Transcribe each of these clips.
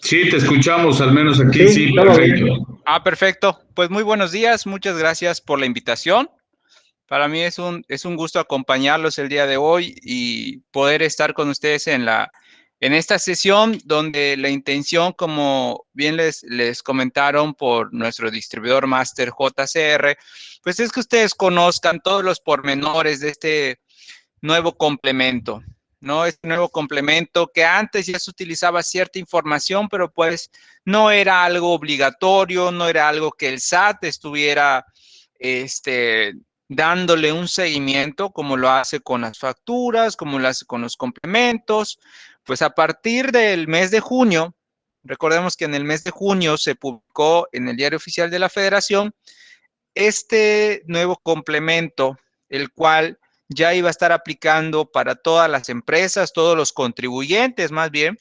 Sí, te escuchamos, al menos aquí Sí, sí, todo bien. perfecto. Perfecto. Pues muy buenos días. Muchas gracias por la invitación. Para mí es un gusto acompañarlos el día de hoy y poder estar con ustedes en esta sesión donde la intención, como bien les comentaron por nuestro distribuidor Master JCR, pues es que ustedes conozcan todos los pormenores de este nuevo complemento, ¿no? Este nuevo complemento que antes ya se utilizaba cierta información, pero pues no era algo obligatorio, no era algo que el SAT estuviera este, dándole un seguimiento como lo hace con las facturas, como lo hace con los complementos. Pues a partir del mes de junio, recordemos que en el mes de junio se publicó en el Diario Oficial de la Federación este nuevo complemento, el cual ya iba a estar aplicando para todas las empresas, todos los contribuyentes más bien,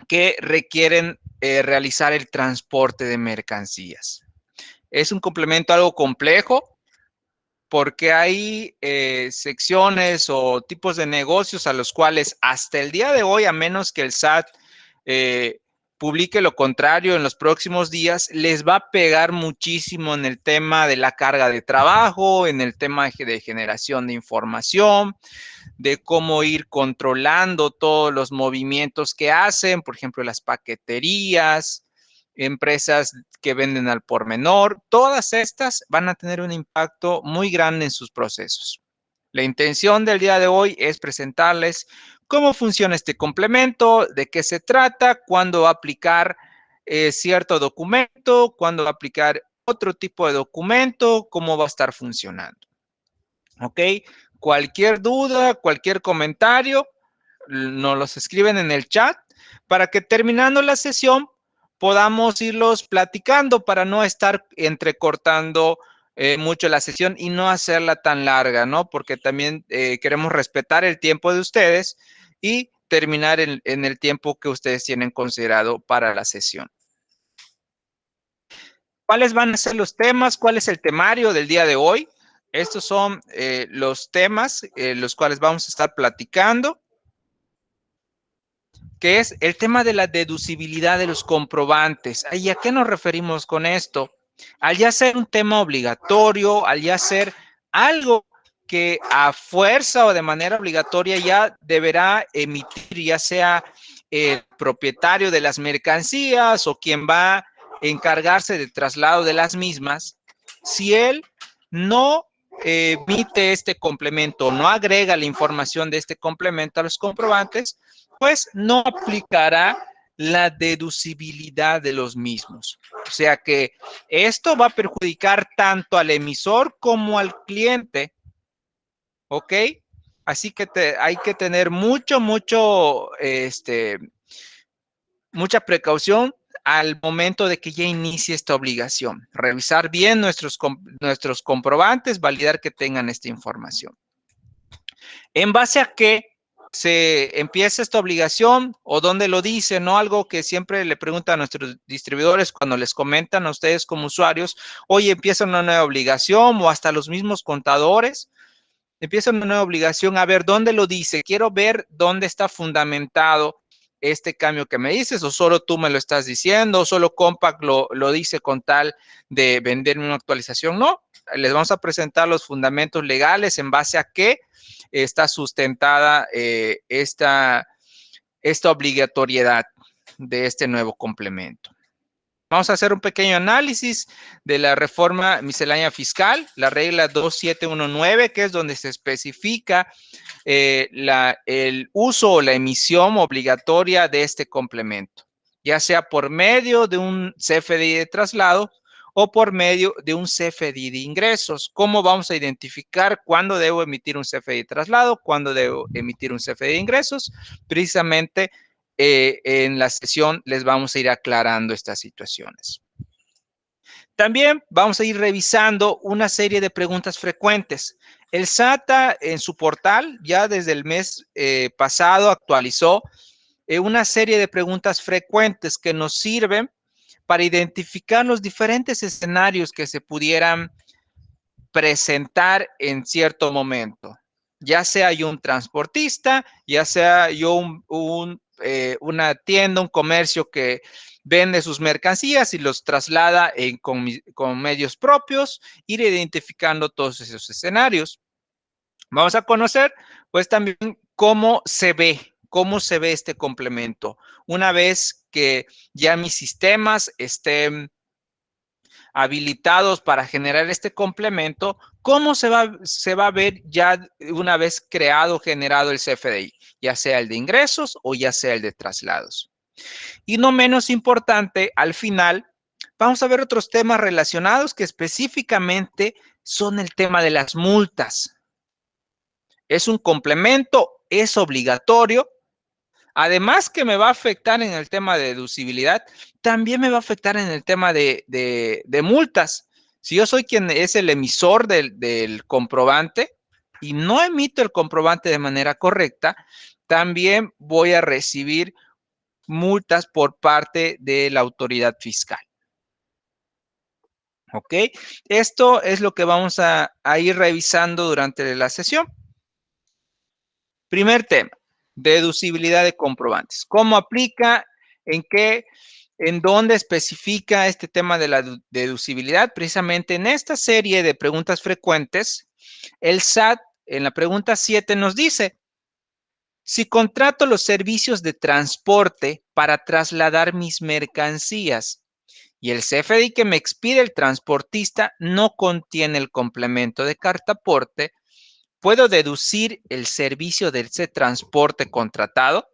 que requieren realizar el transporte de mercancías. Es un complemento algo complejo porque hay secciones o tipos de negocios a los cuales hasta el día de hoy, a menos que el SAT publique lo contrario en los próximos días, les va a pegar muchísimo en el tema de la carga de trabajo, en el tema de generación de información, de cómo ir controlando todos los movimientos que hacen, por ejemplo, las paqueterías, empresas que venden al por menor, todas estas van a tener un impacto muy grande en sus procesos. La intención del día de hoy es presentarles cómo funciona este complemento, de qué se trata, cuándo aplicar cierto documento, cuándo aplicar otro tipo de documento, cómo va a estar funcionando. ¿Ok? Cualquier duda, cualquier comentario, nos los escriben en el chat para que terminando la sesión podamos irlos platicando para no estar entrecortando mucho la sesión y no hacerla tan larga, ¿no? Porque también queremos respetar el tiempo de ustedes y terminar en el tiempo que ustedes tienen considerado para la sesión. ¿Cuáles van a ser los temas? ¿Cuál es el temario del día de hoy? Estos son los temas los cuales vamos a estar platicando, que es el tema de la deducibilidad de los comprobantes. ¿Y a qué nos referimos con esto? Al ya ser un tema obligatorio, al ya ser algo que a fuerza o de manera obligatoria ya deberá emitir, ya sea el propietario de las mercancías o quien va a encargarse del traslado de las mismas, si él no emite este complemento, no agrega la información de este complemento a los comprobantes, pues no aplicará la deducibilidad de los mismos. O sea que esto va a perjudicar tanto al emisor como al cliente, ¿ok? Así que hay que tener mucha precaución al momento de que ya inicie esta obligación. Revisar bien nuestros comprobantes, validar que tengan esta información. ¿En base a qué se empieza esta obligación o dónde lo dice? ¿No? Algo que siempre le preguntan a nuestros distribuidores cuando les comentan a ustedes como usuarios, oye, empieza una nueva obligación, o hasta los mismos contadores, empieza una nueva obligación. A ver, ¿dónde lo dice? Quiero ver dónde está fundamentado este cambio que me dices, o solo tú me lo estás diciendo, o solo Compaq lo dice con tal de venderme una actualización. No, les vamos a presentar los fundamentos legales en base a qué está sustentada esta obligatoriedad de este nuevo complemento. Vamos a hacer un pequeño análisis de la reforma miscelánea fiscal, la regla 2719, que es donde se especifica el uso o la emisión obligatoria de este complemento, ya sea por medio de un CFDI de traslado o por medio de un CFDI de ingresos. ¿Cómo vamos a identificar cuándo debo emitir un CFDI de traslado, cuándo debo emitir un CFDI de ingresos? Precisamente en la sesión les vamos a ir aclarando estas situaciones. También vamos a ir revisando una serie de preguntas frecuentes. El SATA en su portal ya desde el mes pasado actualizó una serie de preguntas frecuentes que nos sirven para identificar los diferentes escenarios que se pudieran presentar en cierto momento. ya sea yo un transportista, ya sea yo una tienda, un comercio que vende sus mercancías y los traslada con medios propios, ir identificando todos esos escenarios. Vamos a conocer, pues, también cómo se ve este complemento. Una vez que ya mis sistemas estén habilitados para generar este complemento, ¿cómo se va a ver ya una vez creado, generado el CFDI? Ya sea el de ingresos o ya sea el de traslados. Y no menos importante, al final, vamos a ver otros temas relacionados que específicamente son el tema de las multas. Es un complemento, es obligatorio. Además que me va a afectar en el tema de deducibilidad, también me va a afectar en el tema de multas. Si yo soy quien es el emisor del comprobante y no emito el comprobante de manera correcta, también voy a recibir multas por parte de la autoridad fiscal. ¿Ok? Esto es lo que vamos a ir revisando durante la sesión. Primer tema, deducibilidad de comprobantes. ¿Cómo aplica? ¿En dónde especifica este tema de la deducibilidad? Precisamente en esta serie de preguntas frecuentes, el SAT en la pregunta 7 nos dice, si contrato los servicios de transporte para trasladar mis mercancías y el CFDI que me expide el transportista no contiene el complemento de cartaporte, ¿puedo deducir el servicio de ese transporte contratado?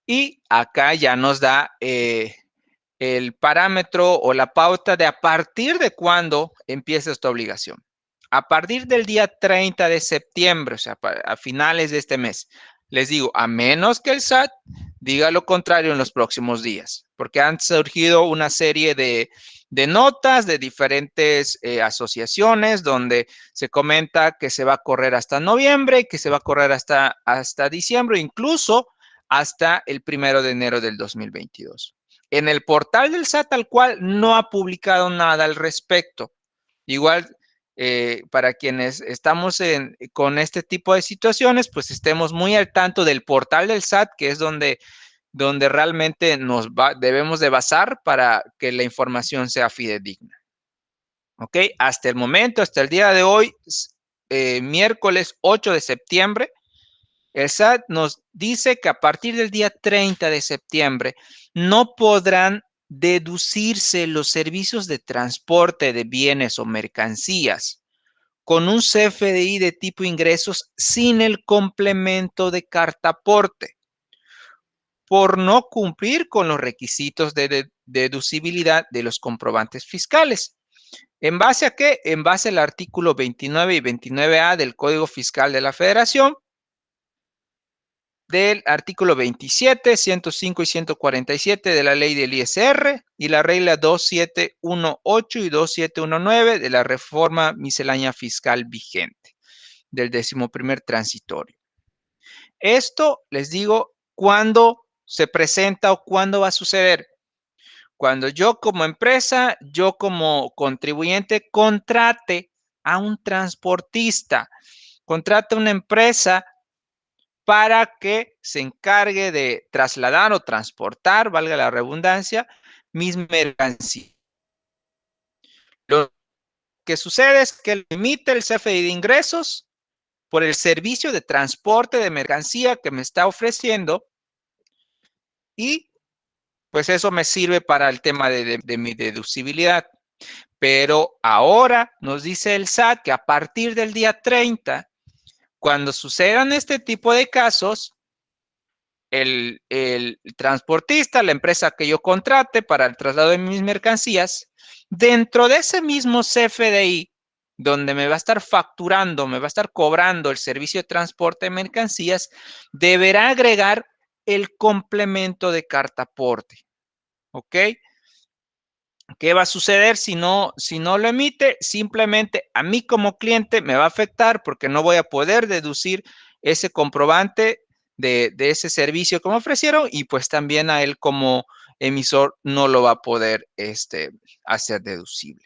Y acá ya nos da el parámetro o la pauta de a partir de cuándo empieza esta obligación. A partir del día 30 de septiembre, o sea, a finales de este mes. Les digo, a menos que el SAT diga lo contrario en los próximos días, porque han surgido una serie de notas de diferentes asociaciones donde se comenta que se va a correr hasta noviembre, que se va a correr hasta diciembre, incluso hasta el 1 de enero del 2022. En el portal del SAT tal cual no ha publicado nada al respecto. Igual, para quienes estamos con este tipo de situaciones, pues estemos muy al tanto del portal del SAT, que es donde realmente debemos de basar para que la información sea fidedigna. ¿Ok? Hasta el momento, hasta el día de hoy, miércoles 8 de septiembre, el SAT nos dice que a partir del día 30 de septiembre no podrán deducirse los servicios de transporte de bienes o mercancías con un CFDI de tipo ingresos sin el complemento de cartaporte por no cumplir con los requisitos de deducibilidad de los comprobantes fiscales. ¿En base a qué? En base al artículo 29 y 29A del Código Fiscal de la Federación, del artículo 27, 105 y 147 de la ley del ISR y la regla 2718 y 2719 de la reforma miscelánea fiscal vigente del 11º transitorio. Esto, les digo, ¿cuándo se presenta o cuándo va a suceder? Cuando yo como empresa, yo como contribuyente contrate a un transportista, contrate una empresa para que se encargue de trasladar o transportar, valga la redundancia, mis mercancías. Lo que sucede es que emite el CFDI de ingresos por el servicio de transporte de mercancía que me está ofreciendo y pues eso me sirve para el tema de mi deducibilidad. Pero ahora nos dice el SAT que a partir del día 30, cuando sucedan este tipo de casos, el transportista, la empresa que yo contrate para el traslado de mis mercancías, dentro de ese mismo CFDI, donde me va a estar facturando, me va a estar cobrando el servicio de transporte de mercancías, deberá agregar el complemento de cartaporte. ¿Ok? ¿Qué va a suceder si no lo emite? Simplemente a mí como cliente me va a afectar porque no voy a poder deducir ese comprobante de ese servicio que me ofrecieron y pues también a él como emisor no lo va a poder hacer deducible.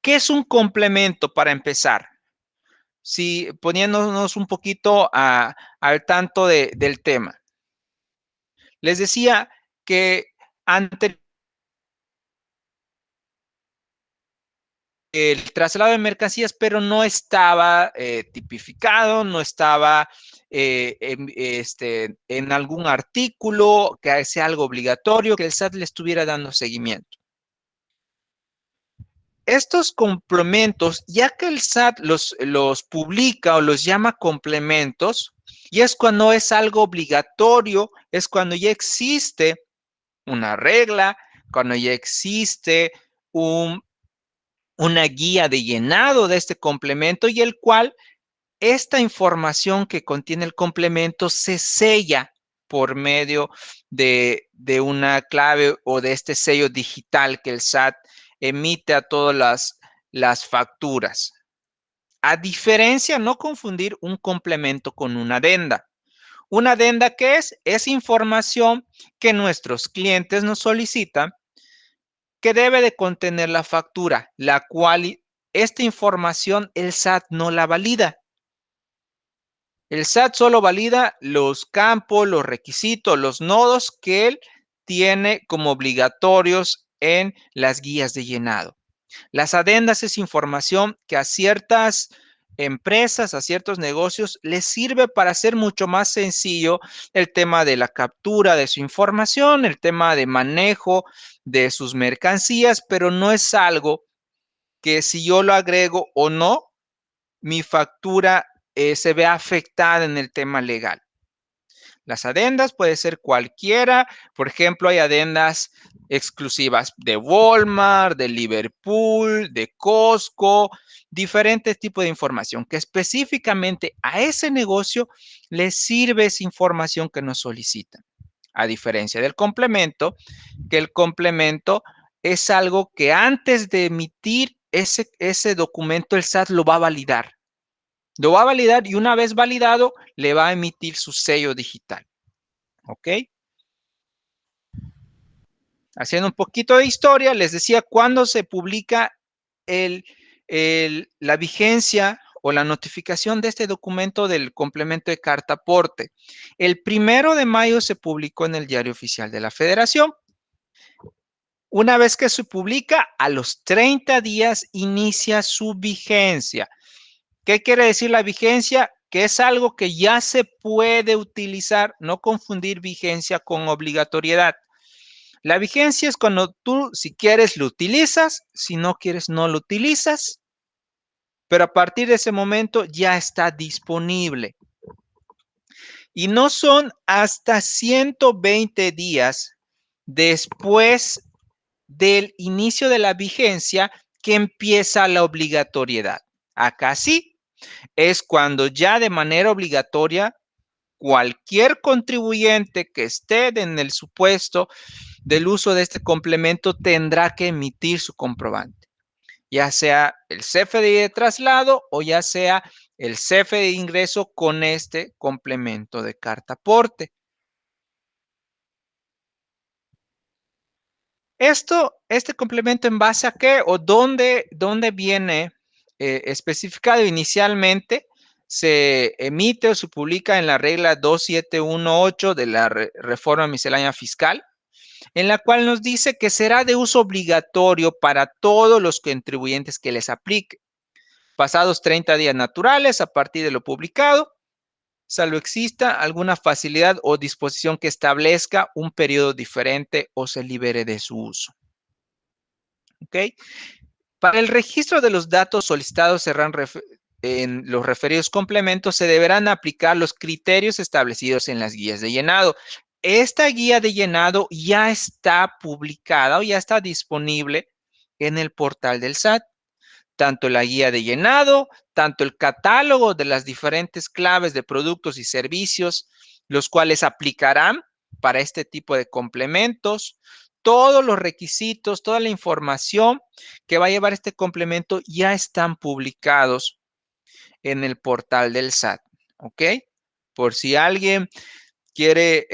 ¿Qué es un complemento para empezar? Si poniéndonos un poquito al tanto del tema. Les decía que ante el traslado de mercancías, pero no estaba tipificado, no estaba en algún artículo que sea algo obligatorio, que el SAT le estuviera dando seguimiento. Estos complementos, ya que el SAT los publica o los llama complementos, y es cuando es algo obligatorio, es cuando ya existe una regla, cuando ya existe una guía de llenado de este complemento y el cual esta información que contiene el complemento se sella por medio de una clave o de este sello digital que el SAT emite a todas las facturas. A diferencia, no confundir un complemento con una adenda. Una adenda, ¿qué es? Es información que nuestros clientes nos solicitan que debe de contener la factura, la cual esta información el SAT no la valida. El SAT solo valida los campos, los requisitos, los nodos que él tiene como obligatorios en las guías de llenado. Las adendas es información que a ciertas empresas, a ciertos negocios, les sirve para hacer mucho más sencillo el tema de la captura de su información, el tema de manejo de sus mercancías, pero no es algo que si yo lo agrego o no, mi factura se ve afectada en el tema legal. Las adendas puede ser cualquiera, por ejemplo, hay adendas exclusivas de Walmart, de Liverpool, de Costco, diferentes tipos de información que específicamente a ese negocio le sirve esa información que nos solicitan. A diferencia del complemento, que el complemento es algo que antes de emitir ese documento el SAT lo va a validar. Lo va a validar y una vez validado le va a emitir su sello digital. ¿Ok? Haciendo un poquito de historia, les decía cuándo se publica la vigencia o la notificación de este documento del complemento de carta aporte. El 1 de mayo se publicó en el Diario Oficial de la Federación. Una vez que se publica, a los 30 días inicia su vigencia. ¿Qué quiere decir la vigencia? Que es algo que ya se puede utilizar, no confundir vigencia con obligatoriedad. La vigencia es cuando tú, si quieres, lo utilizas, si no quieres, no lo utilizas, pero a partir de ese momento ya está disponible. Y no son hasta 120 días después del inicio de la vigencia que empieza la obligatoriedad. Acá sí, es cuando ya de manera obligatoria cualquier contribuyente que esté en el supuesto del uso de este complemento tendrá que emitir su comprobante, ya sea el CFDI de traslado o ya sea el CFDI de ingreso con este complemento de carta aporte. Este complemento en base a qué o dónde viene especificado inicialmente, se emite o se publica en la regla 2718 de la reforma miscelánea fiscal, en la cual nos dice que será de uso obligatorio para todos los contribuyentes que les aplique, pasados 30 días naturales a partir de lo publicado, salvo exista alguna facilidad o disposición que establezca un periodo diferente o se libere de su uso. ¿Ok? Para el registro de los datos solicitados en los referidos complementos se deberán aplicar los criterios establecidos en las guías de llenado. Esta guía de llenado ya está publicada o ya está disponible en el portal del SAT. Tanto la guía de llenado, tanto el catálogo de las diferentes claves de productos y servicios, los cuales aplicarán para este tipo de complementos. Todos los requisitos, toda la información que va a llevar este complemento ya están publicados en el portal del SAT. ¿Ok? Por si alguien quiere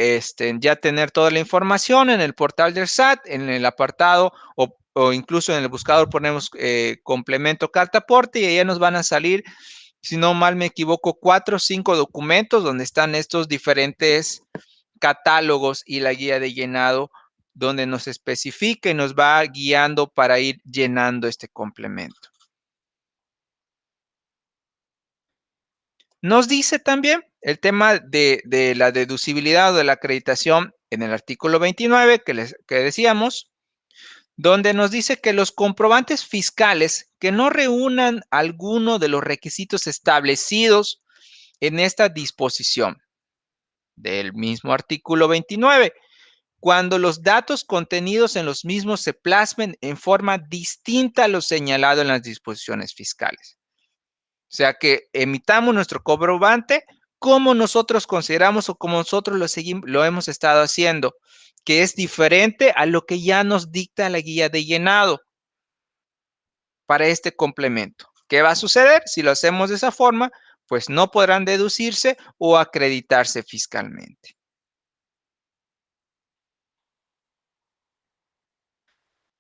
ya tener toda la información en el portal del SAT, en el apartado o o incluso en el buscador ponemos complemento carta aporte y ya nos van a salir, si no mal me equivoco, 4 o 5 documentos donde están estos diferentes catálogos y la guía de llenado donde nos especifica y nos va guiando para ir llenando este complemento. Nos dice también el tema de la deducibilidad o de la acreditación en el artículo 29 que decíamos, donde nos dice que los comprobantes fiscales que no reúnan alguno de los requisitos establecidos en esta disposición del mismo artículo 29, cuando los datos contenidos en los mismos se plasmen en forma distinta a lo señalado en las disposiciones fiscales. O sea, que emitamos nuestro comprobante como nosotros consideramos o como nosotros lo hemos estado haciendo, que es diferente a lo que ya nos dicta la guía de llenado para este complemento. ¿Qué va a suceder? Si lo hacemos de esa forma, pues no podrán deducirse o acreditarse fiscalmente.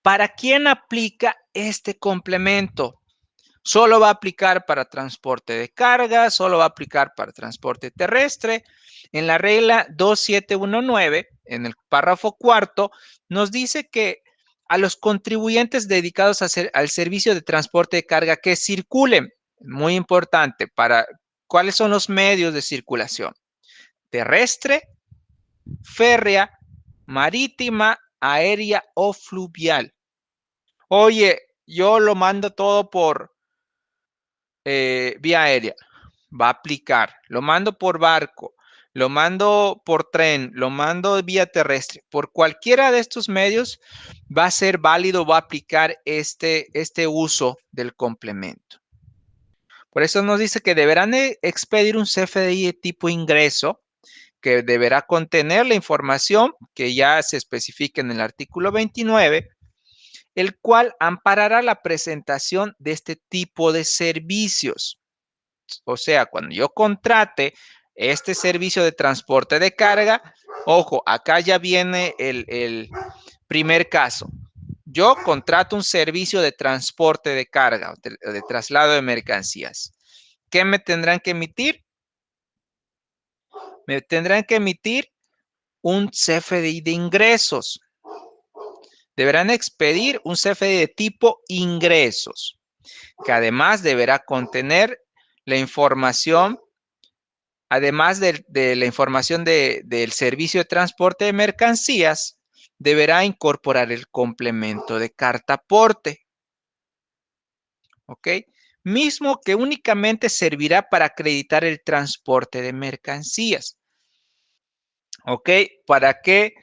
¿Para quién aplica este complemento? Solo va a aplicar para transporte de carga, solo va a aplicar para transporte terrestre. En la regla 2719, en el párrafo cuarto, nos dice que a los contribuyentes dedicados al servicio de transporte de carga que circulen, muy importante, ¿cuáles son los medios de circulación? Terrestre, férrea, marítima, aérea o fluvial. Oye, yo lo mando todo por vía aérea, va a aplicar. Lo mando por barco, lo mando por tren, lo mando vía terrestre. Por cualquiera de estos medios va a ser válido, va a aplicar este uso del complemento. Por eso nos dice que deberán expedir un CFDI de tipo ingreso que deberá contener la información que ya se especifica en el artículo 29, el cual amparará la presentación de este tipo de servicios. O sea, cuando yo contrate este servicio de transporte de carga, ojo, acá ya viene el primer caso. Yo contrato un servicio de transporte de carga, de traslado de mercancías. ¿Qué me tendrán que emitir? Me tendrán que emitir un CFDI de ingresos. Deberán expedir un CFDI de tipo ingresos, que además deberá contener la información, además de la información del servicio de transporte de mercancías, deberá incorporar el complemento de carta aporte. ¿Ok? Mismo que únicamente servirá para acreditar el transporte de mercancías. ¿Ok? ¿Para qué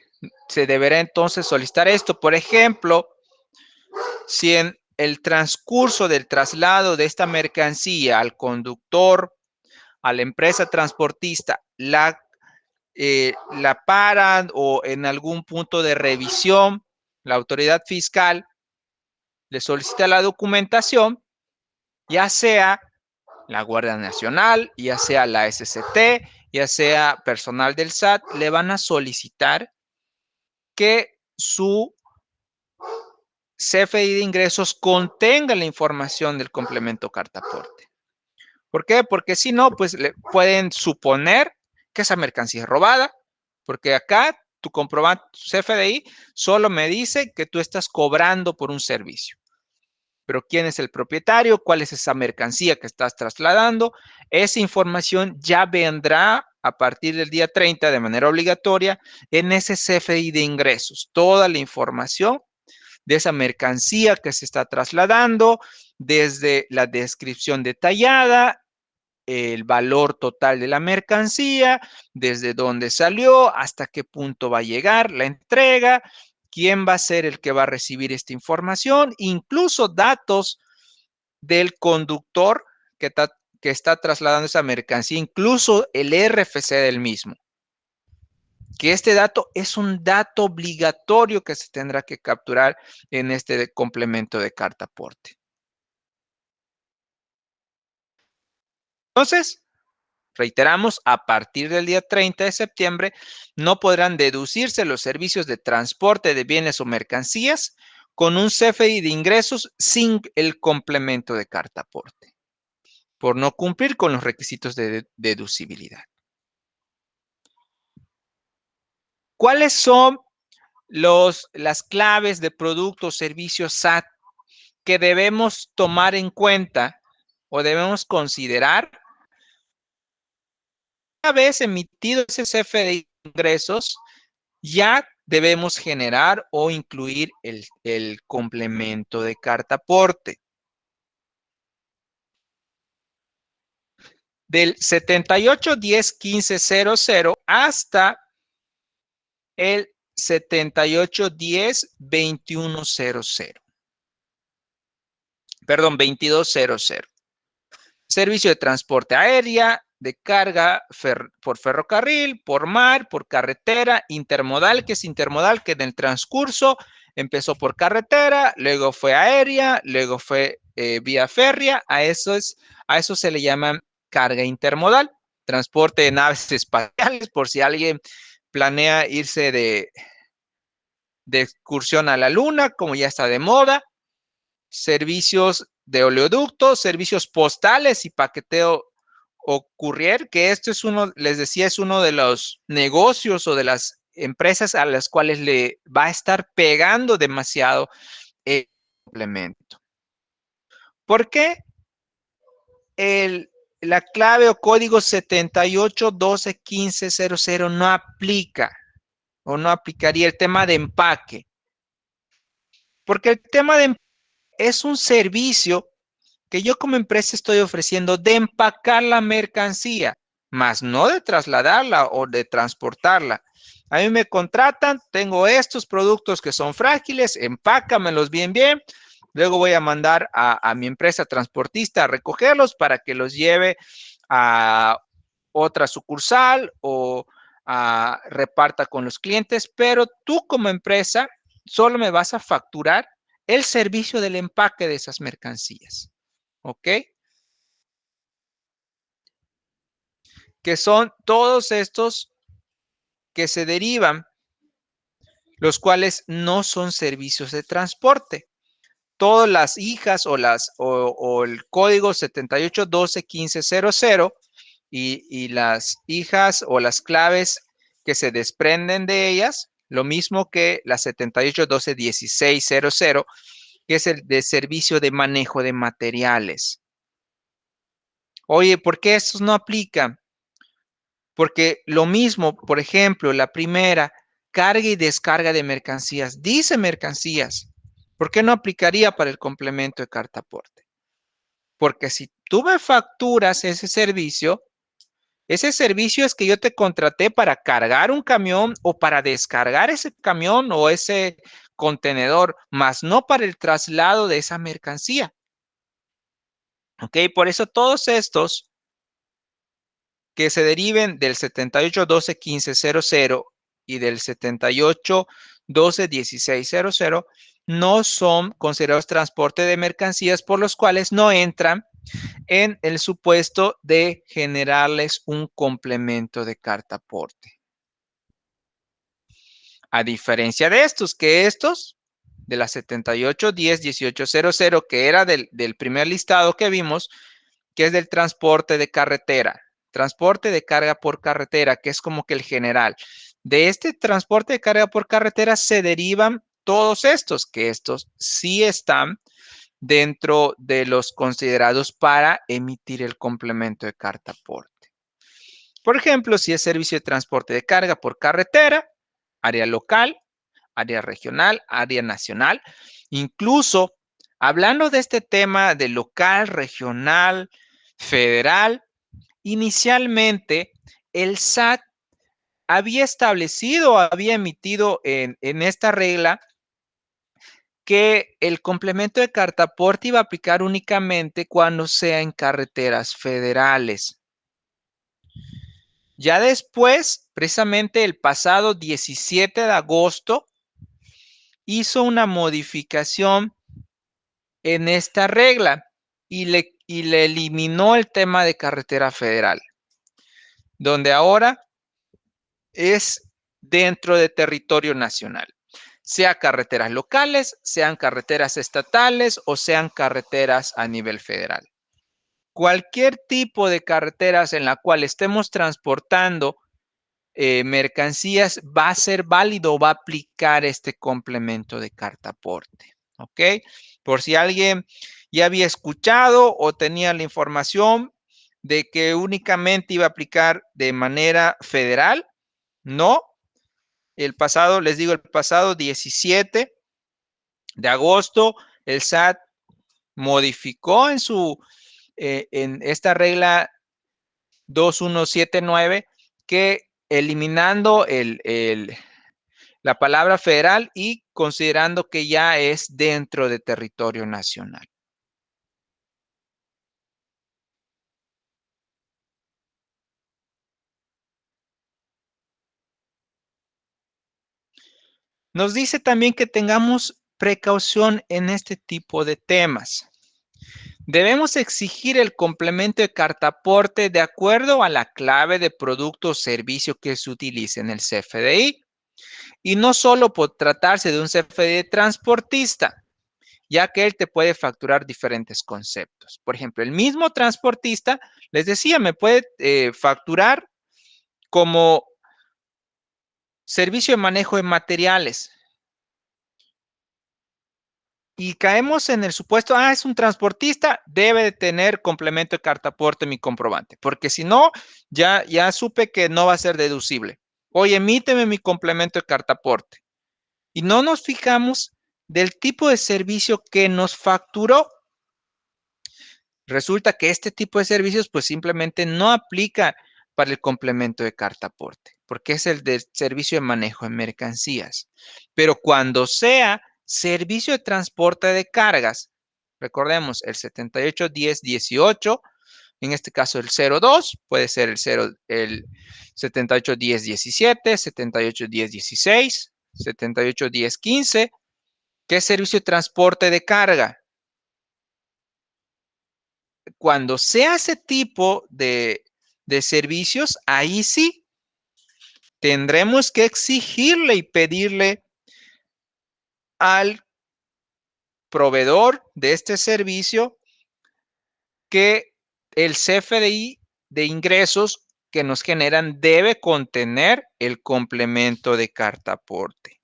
se deberá entonces solicitar esto? Por ejemplo, si en el transcurso del traslado de esta mercancía al conductor, a la empresa transportista, la paran o en algún punto de revisión, la autoridad fiscal le solicita la documentación, ya sea la Guardia Nacional, ya sea la SCT, ya sea personal del SAT, le van a solicitar que su CFDI de ingresos contenga la información del complemento carta aporte. ¿Por qué? Porque si no, pues le pueden suponer que esa mercancía es robada, porque acá tu comprobante, tu CFDI, solo me dice que tú estás cobrando por un servicio. Pero ¿quién es el propietario? ¿Cuál es esa mercancía que estás trasladando? Esa información ya vendrá a partir del día 30 de manera obligatoria en ese CFDI de ingresos. Toda la información de esa mercancía que se está trasladando, desde la descripción detallada, el valor total de la mercancía, desde dónde salió, hasta qué punto va a llegar la entrega, quién va a ser el que va a recibir esta información, incluso datos del conductor que está trasladando esa mercancía, incluso el RFC del mismo. Que este dato es un dato obligatorio que se tendrá que capturar en este complemento de carta aporte. Entonces, reiteramos, a partir del día 30 de septiembre no podrán deducirse los servicios de transporte de bienes o mercancías con un CFDI de ingresos sin el complemento de carta aporte, por no cumplir con los requisitos de deducibilidad. ¿Cuáles son las claves de productos, servicios SAT que debemos tomar en cuenta o debemos considerar? Una vez emitido ese CFDI de ingresos, ya debemos generar o incluir el complemento de carta aporte. Del 78101500 hasta el 78102100. Perdón, 2200. Servicio de transporte aérea, de carga por ferrocarril, por mar, por carretera, intermodal, que es intermodal, que en el transcurso empezó por carretera, luego fue aérea, luego fue vía férrea. A eso se le llama carga intermodal. Transporte de naves espaciales, por si alguien planea irse de excursión a la luna, como ya está de moda. Servicios de oleoductos, servicios postales y paqueteo o courier, que esto es uno, les decía, es uno de los negocios o de las empresas a las cuales le va a estar pegando demasiado el complemento. ¿Por qué la clave o código 78121500 no aplica o no aplicaría el tema de empaque? Porque el tema de empaque es un servicio que yo como empresa estoy ofreciendo de empacar la mercancía, más no de trasladarla o de transportarla. A mí me contratan, tengo estos productos que son frágiles, empácamelos bien, bien. Luego voy a mandar a mi empresa transportista a recogerlos para que los lleve a otra sucursal o reparta con los clientes. Pero tú como empresa solo me vas a facturar el servicio del empaque de esas mercancías. ¿Ok? Que son todos estos que se derivan, los cuales no son servicios de transporte. Todas las hijas o el código 78121500 y las hijas o las claves que se desprenden de ellas, lo mismo que la 78121600, que es el de servicio de manejo de materiales. Oye, ¿por qué estos no aplican? Porque lo mismo, por ejemplo, la primera, carga y descarga de mercancías, dice mercancías. ¿Por qué no aplicaría para el complemento de carta aporte? Porque si tú me facturas ese servicio es que yo te contraté para cargar un camión o para descargar ese camión o ese contenedor, más no para el traslado de esa mercancía. ¿Ok? Por eso todos estos que se deriven del 78121500 y del 78121600 no son considerados transporte de mercancías, por los cuales no entran en el supuesto de generarles un complemento de carta aporte. A diferencia de estos, de la 78101800, que era del primer listado que vimos, que es del transporte de carretera. Transporte de carga por carretera, que es como que el general. De este transporte de carga por carretera se derivan todos estos, que estos sí están dentro de los considerados para emitir el complemento de carta aporte. Por ejemplo, si es servicio de transporte de carga por carretera, área local, área regional, área nacional, incluso hablando de este tema de local, regional, federal, inicialmente el SAT había establecido, había emitido en esta regla que el complemento de carta aporte iba a aplicar únicamente cuando sea en carreteras federales. Ya después, precisamente el pasado 17 de agosto, hizo una modificación en esta regla y le eliminó el tema de carretera federal, donde ahora es dentro de territorio nacional. sea carreteras locales, sean carreteras estatales o sean carreteras a nivel federal. Cualquier tipo de carreteras en la cual estemos transportando mercancías va a ser válido, va a aplicar este complemento de carta aporte. ¿Ok? Por si alguien ya había escuchado o tenía la información de que únicamente iba a aplicar de manera federal, no. El pasado 17 de agosto, el SAT modificó en esta regla 2179 que eliminando la palabra federal y considerando que ya es dentro de territorio nacional. Nos dice también que tengamos precaución en este tipo de temas. Debemos exigir el complemento de carta aporte de acuerdo a la clave de producto o servicio que se utilice en el CFDI. Y no solo por tratarse de un CFDI transportista, ya que él te puede facturar diferentes conceptos. Por ejemplo, el mismo transportista, les decía, me puede facturar como servicio de manejo de materiales. Y caemos en el supuesto, es un transportista, debe de tener complemento de carta aporte mi comprobante, porque si no, ya supe que no va a ser deducible. Oye, emíteme mi complemento de carta aporte. Y no nos fijamos del tipo de servicio que nos facturó. Resulta que este tipo de servicios pues simplemente no aplica para el complemento de carta aporte, porque es el de servicio de manejo de mercancías. Pero cuando sea servicio de transporte de cargas, recordemos el 781018, en este caso el 02, puede ser el 781017, 781016, 781015, que es servicio de transporte de carga. Cuando sea ese tipo de servicios, ahí sí tendremos que exigirle y pedirle al proveedor de este servicio que el CFDI de ingresos que nos generan debe contener el complemento de carta aporte.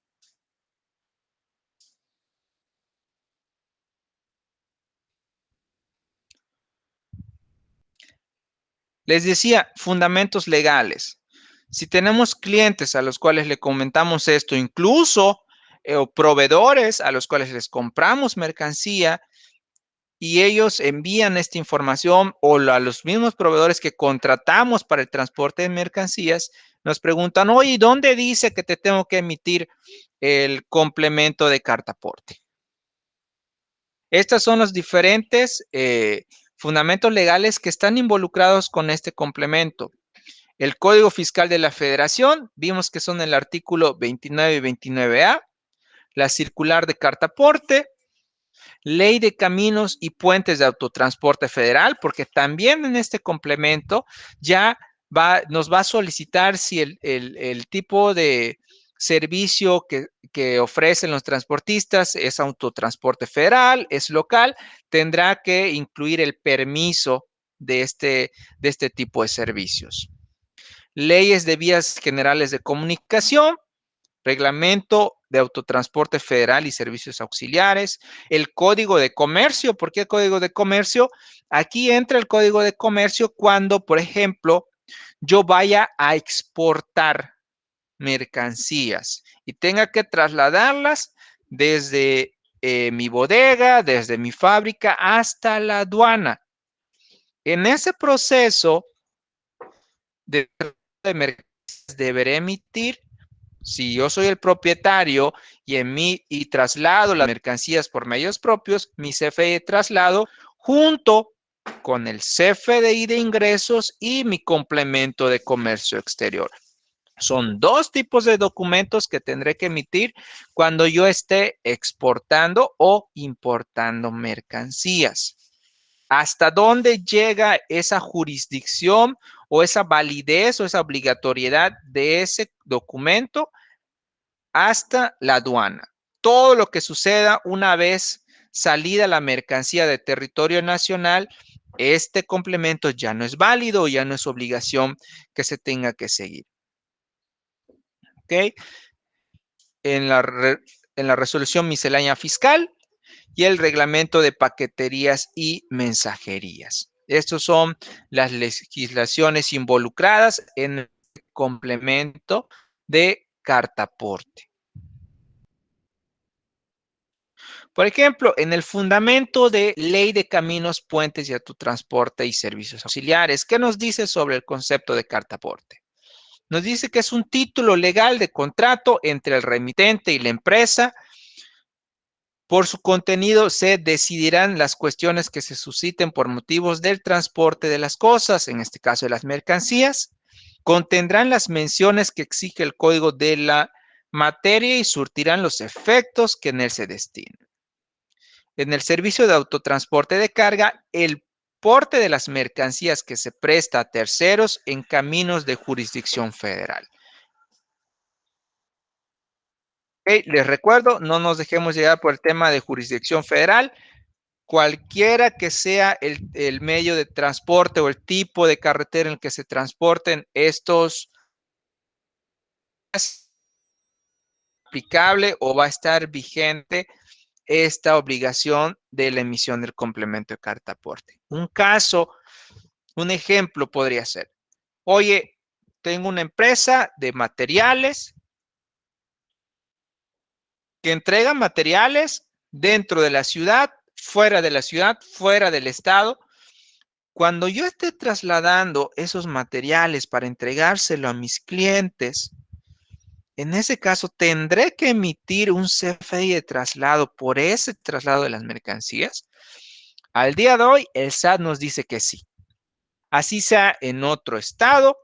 Les decía, fundamentos legales. Si tenemos clientes a los cuales le comentamos esto, incluso o proveedores a los cuales les compramos mercancía y ellos envían esta información o a los mismos proveedores que contratamos para el transporte de mercancías, nos preguntan, oye, ¿dónde dice que te tengo que emitir el complemento de carta aporte? Estos son los diferentes fundamentos legales que están involucrados con este complemento. El Código Fiscal de la Federación, vimos que son el artículo 29 y 29A, la circular de carta aporte, Ley de Caminos y Puentes de Autotransporte Federal, porque también en este complemento ya nos va a solicitar si el tipo de servicio que ofrecen los transportistas es autotransporte federal, es local, tendrá que incluir el permiso de este tipo de servicios. Leyes de vías generales de comunicación, reglamento de autotransporte federal y servicios auxiliares, el código de comercio. ¿Por qué código de comercio? Aquí entra el código de comercio cuando, por ejemplo, yo vaya a exportar mercancías y tenga que trasladarlas desde mi bodega, desde mi fábrica hasta la aduana. En ese proceso de mercancías deberé emitir, si yo soy el propietario y traslado las mercancías por medios propios, mi CFDI de traslado junto con el CFDI de ingresos y mi complemento de comercio exterior. Son dos tipos de documentos que tendré que emitir cuando yo esté exportando o importando mercancías. ¿Hasta dónde llega esa jurisdicción o esa validez o esa obligatoriedad de ese documento? Hasta la aduana. todo lo que suceda una vez salida la mercancía de territorio nacional, este complemento ya no es válido, ya no es obligación que se tenga que seguir. ¿Ok? En la resolución miscelánea fiscal y el reglamento de paqueterías y mensajerías. Estas son las legislaciones involucradas en el complemento de cartaporte. Por ejemplo, en el fundamento de Ley de Caminos, Puentes y Autotransporte y Servicios Auxiliares, ¿qué nos dice sobre el concepto de cartaporte? Nos dice que es un título legal de contrato entre el remitente y la empresa. Por su contenido se decidirán las cuestiones que se susciten por motivos del transporte de las cosas, en este caso de las mercancías. Contendrán las menciones que exige el código de la materia y surtirán los efectos que en él se destinen. En el servicio de autotransporte de carga, el porte de las mercancías que se presta a terceros en caminos de jurisdicción federal. Okay, les recuerdo, no nos dejemos llevar por el tema de jurisdicción federal. Cualquiera que sea el medio de transporte o el tipo de carretera en el que se transporten estos, es aplicable o va a estar vigente esta obligación de la emisión del complemento de cartaporte. Un ejemplo podría ser, oye, tengo una empresa de materiales que entrega materiales dentro de la ciudad, fuera del estado. Cuando yo esté trasladando esos materiales para entregárselo a mis clientes, en ese caso tendré que emitir un CFDI de traslado por ese traslado de las mercancías. Al día de hoy, el SAT nos dice que sí. Así sea en otro estado,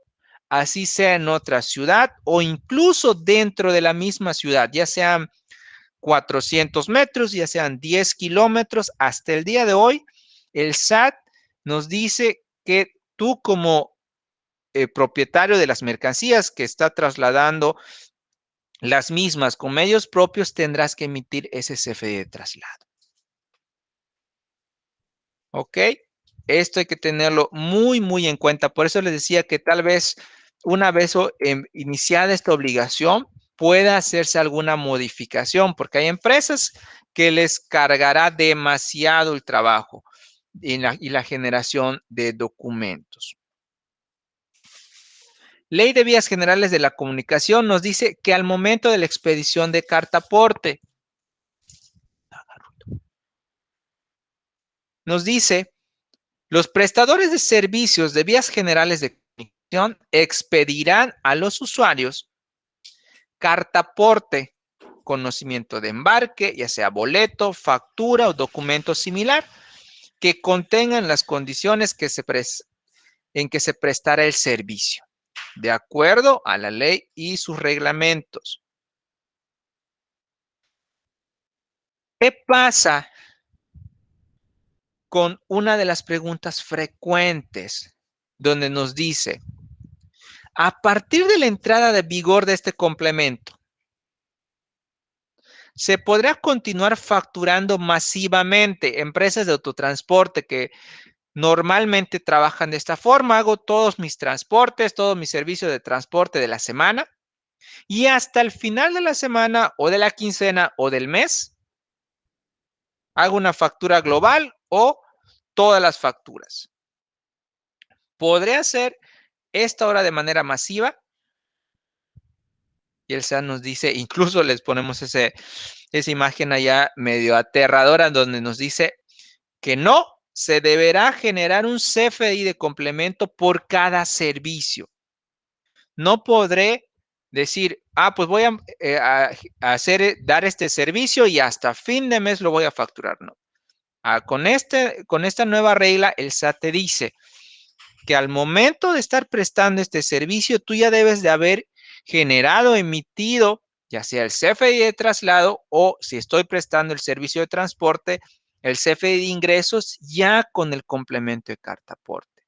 así sea en otra ciudad o incluso dentro de la misma ciudad, ya sean 400 metros, ya sean 10 kilómetros, hasta el día de hoy, el SAT nos dice que tú como propietario de las mercancías que está trasladando las mismas con medios propios tendrás que emitir ese CFDI de traslado. ¿Ok? Esto hay que tenerlo muy, muy en cuenta. Por eso les decía que tal vez una vez iniciada esta obligación pueda hacerse alguna modificación, porque hay empresas que les cargará demasiado el trabajo y la generación de documentos. Ley de Vías Generales de la Comunicación nos dice que al momento de la expedición de cartaporte, nos dice, los prestadores de servicios de vías generales de comunicación expedirán a los usuarios cartaporte, conocimiento de embarque, ya sea boleto, factura o documento similar, que contengan las condiciones en que se prestará el servicio, de acuerdo a la ley y sus reglamentos. ¿Qué pasa con una de las preguntas frecuentes donde nos dice, a partir de la entrada de vigor de este complemento, ¿se podrá continuar facturando masivamente? Empresas de autotransporte que normalmente trabajan de esta forma, hago todos mis transportes, todo mi servicio de transporte de la semana y hasta el final de la semana o de la quincena o del mes, hago una factura global o todas las facturas. ¿Podré hacer esta hora de manera masiva? Y el SAT nos dice, incluso les ponemos esa imagen allá medio aterradora donde nos dice que no, se deberá generar un CFDI de complemento por cada servicio. No podré decir, pues voy a dar este servicio y hasta fin de mes lo voy a facturar. No. Con esta nueva regla, el SAT te dice que al momento de estar prestando este servicio, tú ya debes de haber generado, emitido, ya sea el CFDI de traslado o si estoy prestando el servicio de transporte, el CFDI de ingresos ya con el complemento de cartaporte.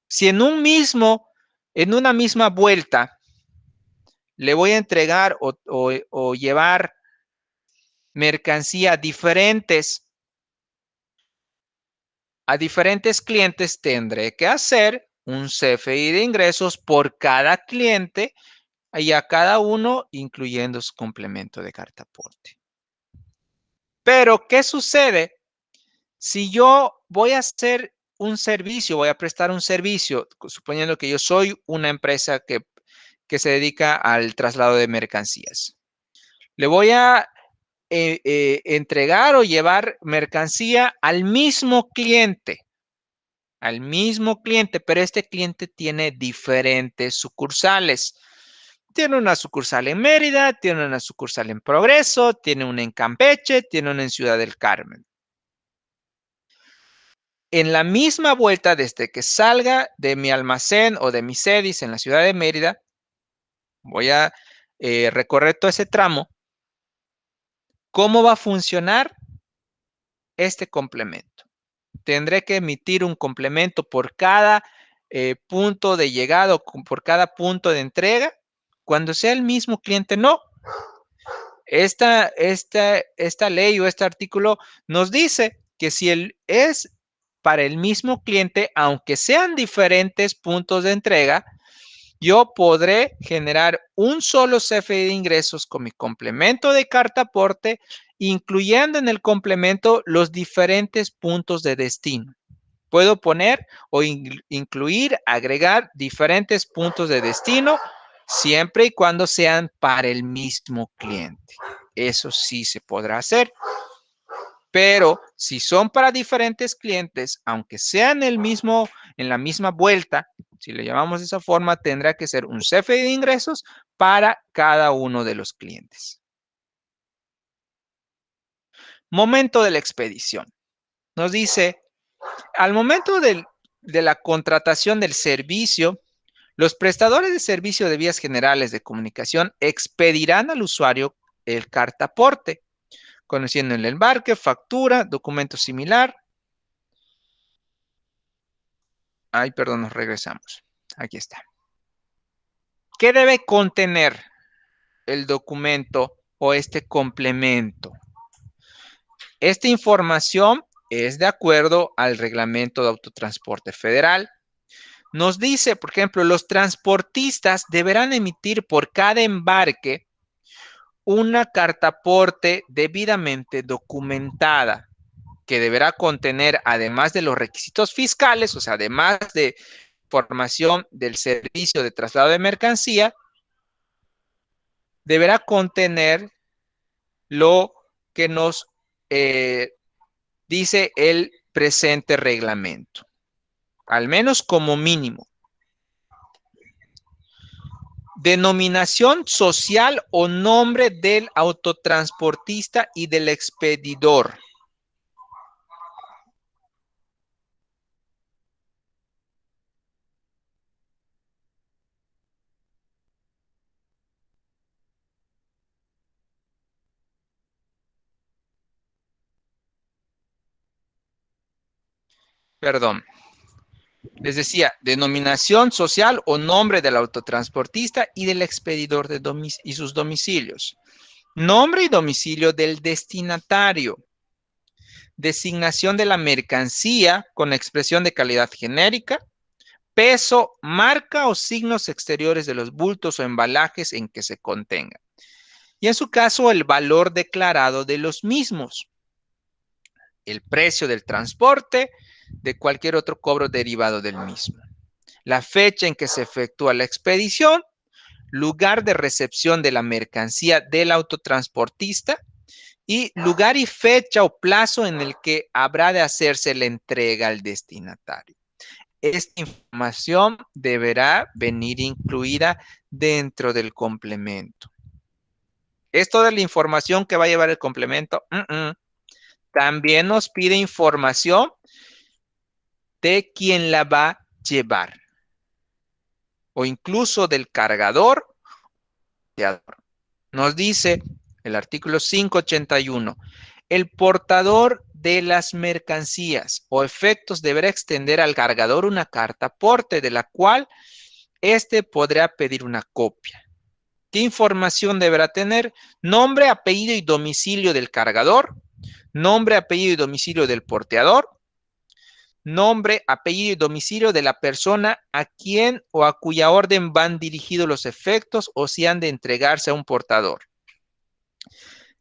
Si en una misma vuelta le voy a entregar o llevar mercancía a diferentes clientes, tendré que hacer un CFI de ingresos por cada cliente y a cada uno incluyendo su complemento de carta aporte. Pero, ¿qué sucede si yo voy a hacer un servicio, voy a prestar un servicio, suponiendo que yo soy una empresa que se dedica al traslado de mercancías? Le voy a entregar o llevar mercancía al mismo cliente, pero este cliente tiene diferentes sucursales. Tiene una sucursal en Mérida, tiene una sucursal en Progreso, tiene una en Campeche, tiene una en Ciudad del Carmen. En la misma vuelta, desde que salga de mi almacén o de mi sedis en la ciudad de Mérida, voy a recorrer todo ese tramo. ¿Cómo va a funcionar este complemento? Tendré que emitir un complemento por cada punto de llegada o por cada punto de entrega. Cuando sea el mismo cliente, no. Esta ley o este artículo nos dice que si es para el mismo cliente, aunque sean diferentes puntos de entrega, yo podré generar un solo CFDI de ingresos con mi complemento de carta aporte, incluyendo en el complemento los diferentes puntos de destino. Puedo poner o incluir, agregar diferentes puntos de destino siempre y cuando sean para el mismo cliente. Eso sí se podrá hacer. Pero si son para diferentes clientes, aunque sean en la misma vuelta, si le llamamos de esa forma, tendrá que ser un CFDI de ingresos para cada uno de los clientes. Momento de la expedición. Nos dice, al momento de la contratación del servicio, los prestadores de servicio de vías generales de comunicación expedirán al usuario el cartaporte, conociendo el embarque, factura, documento similar. Ay, perdón, nos regresamos. Aquí está. ¿Qué debe contener el documento o este complemento? Esta información es de acuerdo al Reglamento de Autotransporte Federal. Nos dice, por ejemplo, los transportistas deberán emitir por cada embarque una cartaporte debidamente documentada, que deberá contener, además de los requisitos fiscales, o sea, además de información del servicio de traslado de mercancía, deberá contener lo que nos dice el presente reglamento, al menos como mínimo. Denominación social o nombre del autotransportista y del expedidor. Perdón. Les decía, denominación social o nombre del autotransportista y del expedidor y sus domicilios. Nombre y domicilio del destinatario. Designación de la mercancía con expresión de calidad genérica. Peso, marca o signos exteriores de los bultos o embalajes en que se contenga. Y en su caso, el valor declarado de los mismos. El precio del transporte, de cualquier otro cobro derivado del mismo. La fecha en que se efectúa la expedición, lugar de recepción de la mercancía del autotransportista y lugar y fecha o plazo en el que habrá de hacerse la entrega al destinatario. Esta información deberá venir incluida dentro del complemento. ¿Es toda la información que va a llevar el complemento? También nos pide información de quién la va a llevar o incluso del cargador. Nos dice el artículo 581, el portador de las mercancías o efectos deberá extender al cargador una carta aporte de la cual éste podrá pedir una copia. ¿Qué información deberá tener? Nombre, apellido y domicilio del cargador, nombre, apellido y domicilio del porteador, nombre, apellido y domicilio de la persona a quien o a cuya orden van dirigidos los efectos o si han de entregarse a un portador.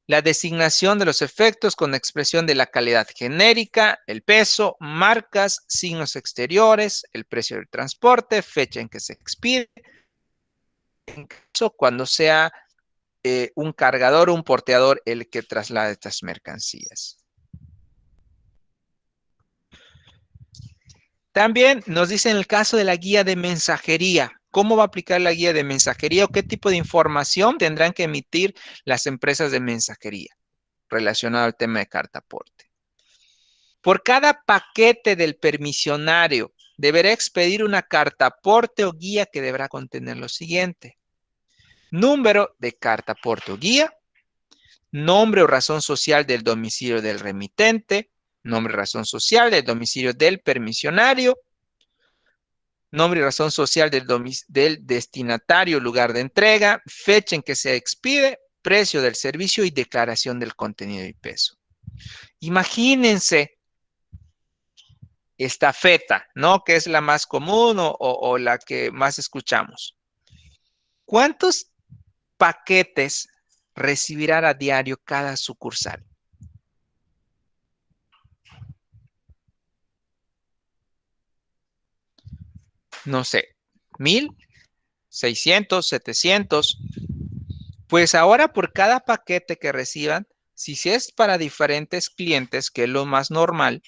La designación de los efectos con expresión de la calidad genérica, el peso, marcas, signos exteriores, el precio del transporte, fecha en que se expide, en caso cuando sea un cargador o un porteador el que traslada estas mercancías. También nos dice en el caso de la guía de mensajería, ¿cómo va a aplicar la guía de mensajería o qué tipo de información tendrán que emitir las empresas de mensajería relacionado al tema de carta aporte? Por cada paquete del permisionario, deberá expedir una carta aporte o guía que deberá contener lo siguiente: número de carta aporte o guía, nombre o razón social del domicilio del remitente, nombre y razón social del domicilio del permisionario, nombre y razón social del destinatario, lugar de entrega, fecha en que se expide, precio del servicio y declaración del contenido y peso. Imagínense estafeta, ¿no? Que es la más común o la que más escuchamos. ¿Cuántos paquetes recibirá a diario cada sucursal? No sé, 1000, 600, 700. Pues ahora por cada paquete que reciban, si es para diferentes clientes, que es lo más normal,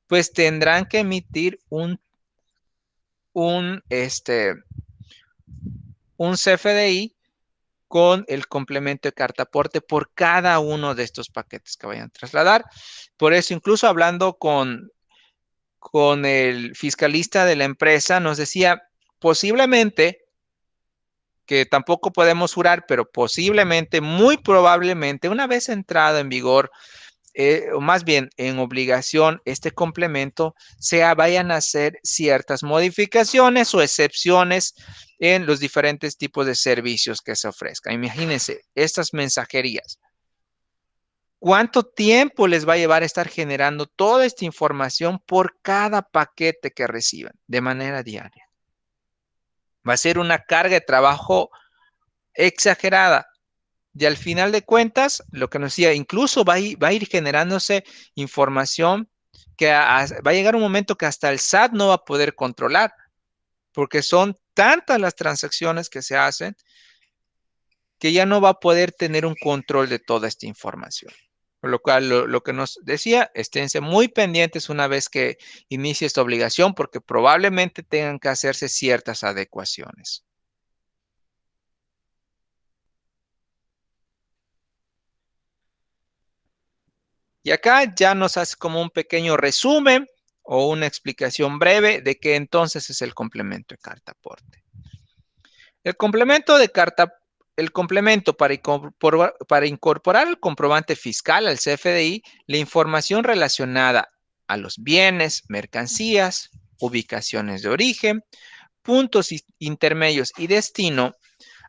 pues tendrán que emitir un CFDI con el complemento de carta aporte por cada uno de estos paquetes que vayan a trasladar. Por eso, incluso hablando con el fiscalista de la empresa, nos decía, posiblemente, que tampoco podemos jurar, pero posiblemente, muy probablemente, una vez entrado en vigor, o más bien en obligación, este complemento, vayan a hacer ciertas modificaciones o excepciones en los diferentes tipos de servicios que se ofrezcan. Imagínense, estas mensajerías. ¿Cuánto tiempo les va a llevar a estar generando toda esta información por cada paquete que reciban de manera diaria? Va a ser una carga de trabajo exagerada. Y al final de cuentas, lo que nos decía, incluso va a ir generándose información que va a llegar un momento que hasta el SAT no va a poder controlar, porque son tantas las transacciones que se hacen que ya no va a poder tener un control de toda esta información. Por lo cual, lo que nos decía, esténse muy pendientes una vez que inicie esta obligación, porque probablemente tengan que hacerse ciertas adecuaciones. Y acá ya nos hace como un pequeño resumen o una explicación breve de qué entonces es el complemento de carta aporte. El complemento para incorporar al comprobante fiscal, al CFDI, la información relacionada a los bienes, mercancías, ubicaciones de origen, puntos intermedios y destino,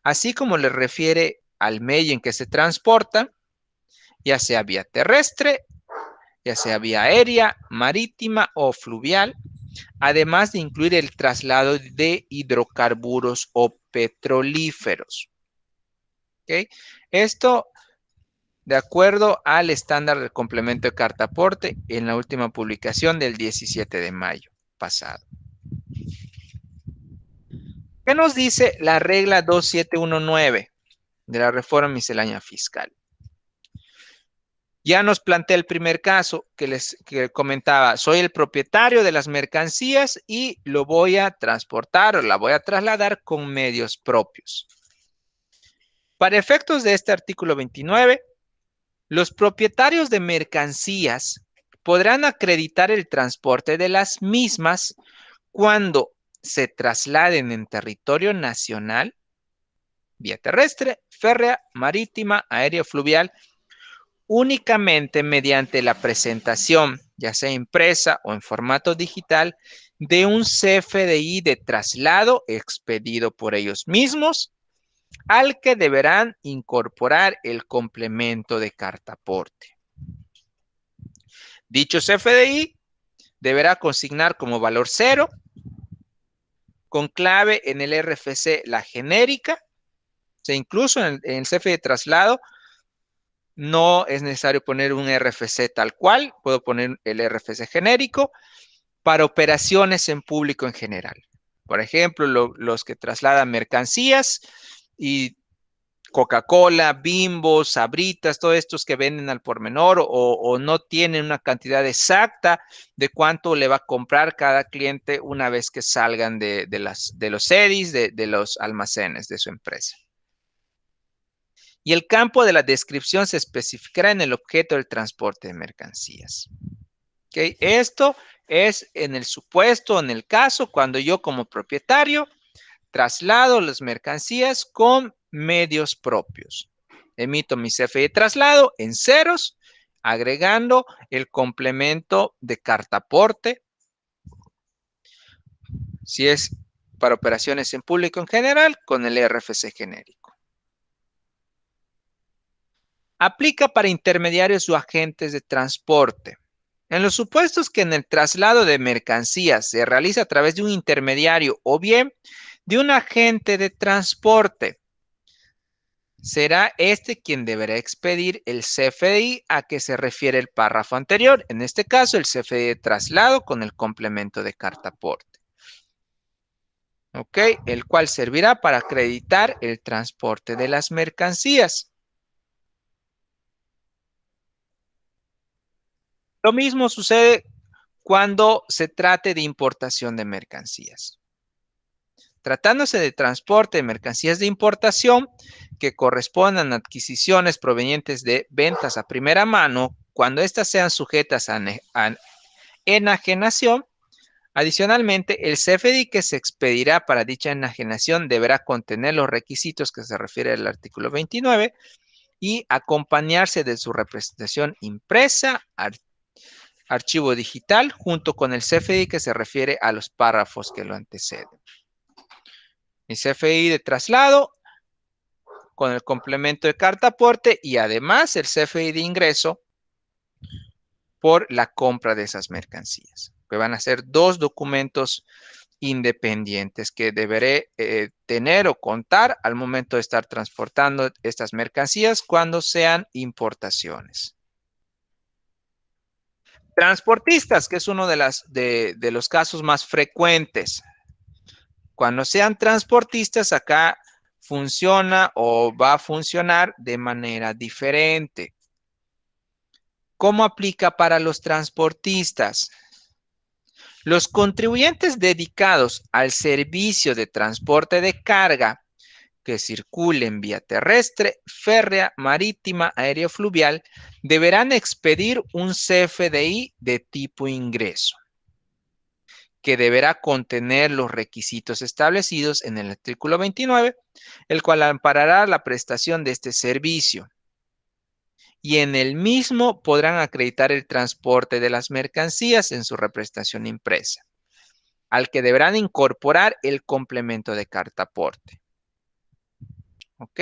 así como le refiere al medio en que se transporta, ya sea vía terrestre, ya sea vía aérea, marítima o fluvial, además de incluir el traslado de hidrocarburos o petrolíferos. ¿Okay? Esto de acuerdo al estándar del complemento de carta aporte en la última publicación del 17 de mayo pasado. ¿Qué nos dice la regla 2719 de la reforma miscelánea fiscal? Ya nos plantea el primer caso que comentaba, soy el propietario de las mercancías y lo voy a transportar o la voy a trasladar con medios propios. Para efectos de este artículo 29, los propietarios de mercancías podrán acreditar el transporte de las mismas cuando se trasladen en territorio nacional, vía terrestre, férrea, marítima, aérea o fluvial, únicamente mediante la presentación, ya sea impresa o en formato digital, de un CFDI de traslado expedido por ellos mismos, al que deberán incorporar el complemento de carta aporte. Dicho CFDI deberá consignar como valor 0, con clave en el RFC la genérica. O sea, incluso en el CFDI de traslado no es necesario poner un RFC tal cual, puedo poner el RFC genérico para operaciones en público en general. Por ejemplo, los que trasladan mercancías y Coca-Cola, Bimbo, Sabritas, todos estos que venden al por menor o no tienen una cantidad exacta de cuánto le va a comprar cada cliente una vez que salgan de los sedis, de los almacenes de su empresa. Y el campo de la descripción se especificará en el objeto del transporte de mercancías. ¿Okay? Esto es en el supuesto, en el caso, cuando yo como propietario traslado las mercancías con medios propios. Emito mi CFDI de traslado en ceros, agregando el complemento de carta aporte. Si es para operaciones en público en general, con el RFC genérico. Aplica para intermediarios o agentes de transporte. En los supuestos que en el traslado de mercancías se realiza a través de un intermediario o bien de un agente de transporte, será este quien deberá expedir el CFDI a que se refiere el párrafo anterior. En este caso, el CFDI de traslado con el complemento de carta aporte. ¿Ok? El cual servirá para acreditar el transporte de las mercancías. Lo mismo sucede cuando se trate de importación de mercancías. Tratándose de transporte de mercancías de importación que correspondan a adquisiciones provenientes de ventas a primera mano, cuando éstas sean sujetas a enajenación, adicionalmente, el CFDI que se expedirá para dicha enajenación deberá contener los requisitos que se refiere al artículo 29 y acompañarse de su representación impresa, archivo digital, junto con el CFDI que se refiere a los párrafos que lo anteceden. El CFDI de traslado con el complemento de carta aporte y además el CFDI de ingreso por la compra de esas mercancías, que van a ser dos documentos independientes que deberé tener o contar al momento de estar transportando estas mercancías cuando sean importaciones. Transportistas, que es uno de los casos más frecuentes. Cuando sean transportistas, acá funciona o va a funcionar de manera diferente. ¿Cómo aplica para los transportistas? Los contribuyentes dedicados al servicio de transporte de carga que circulen vía terrestre, férrea, marítima, aéreo-fluvial, deberán expedir un CFDI de tipo ingreso, que deberá contener los requisitos establecidos en el artículo 29, el cual amparará la prestación de este servicio. Y en el mismo podrán acreditar el transporte de las mercancías en su representación impresa, al que deberán incorporar el complemento de carta aporte. ¿Ok?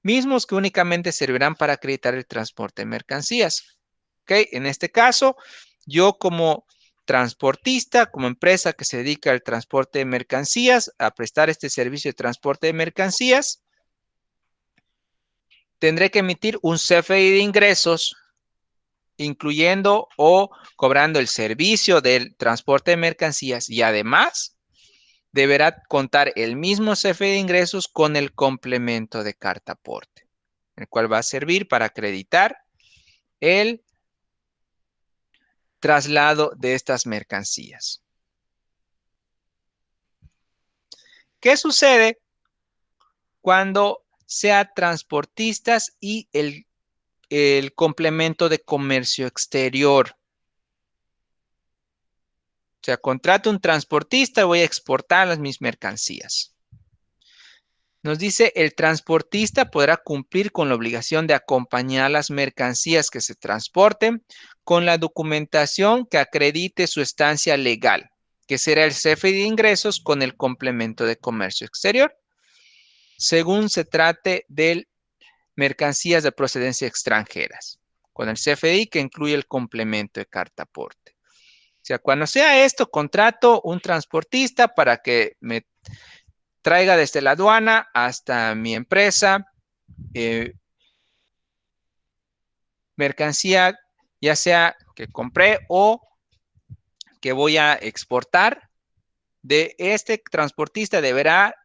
Mismos que únicamente servirán para acreditar el transporte de mercancías. ¿Ok? En este caso, yo como transportista, como empresa que se dedica al transporte de mercancías, a prestar este servicio de transporte de mercancías, tendré que emitir un CFDI de ingresos, incluyendo o cobrando el servicio del transporte de mercancías y además deberá contar el mismo CFDI de ingresos con el complemento de carta aporte, el cual va a servir para acreditar el traslado de estas mercancías. ¿Qué sucede cuando sea transportistas y el complemento de comercio exterior? O sea, contrato un transportista y voy a exportar mis mercancías. Nos dice, el transportista podrá cumplir con la obligación de acompañar las mercancías que se transporten con la documentación que acredite su estancia legal, que será el CFDI de ingresos con el complemento de comercio exterior. según se trate de mercancías de procedencia extranjeras, con el CFDI que incluye el complemento de carta aporte. O sea, cuando sea esto, contrato un transportista para que me traiga desde la aduana hasta mi empresa mercancía, ya sea que compré o que voy a exportar. De este transportista deberá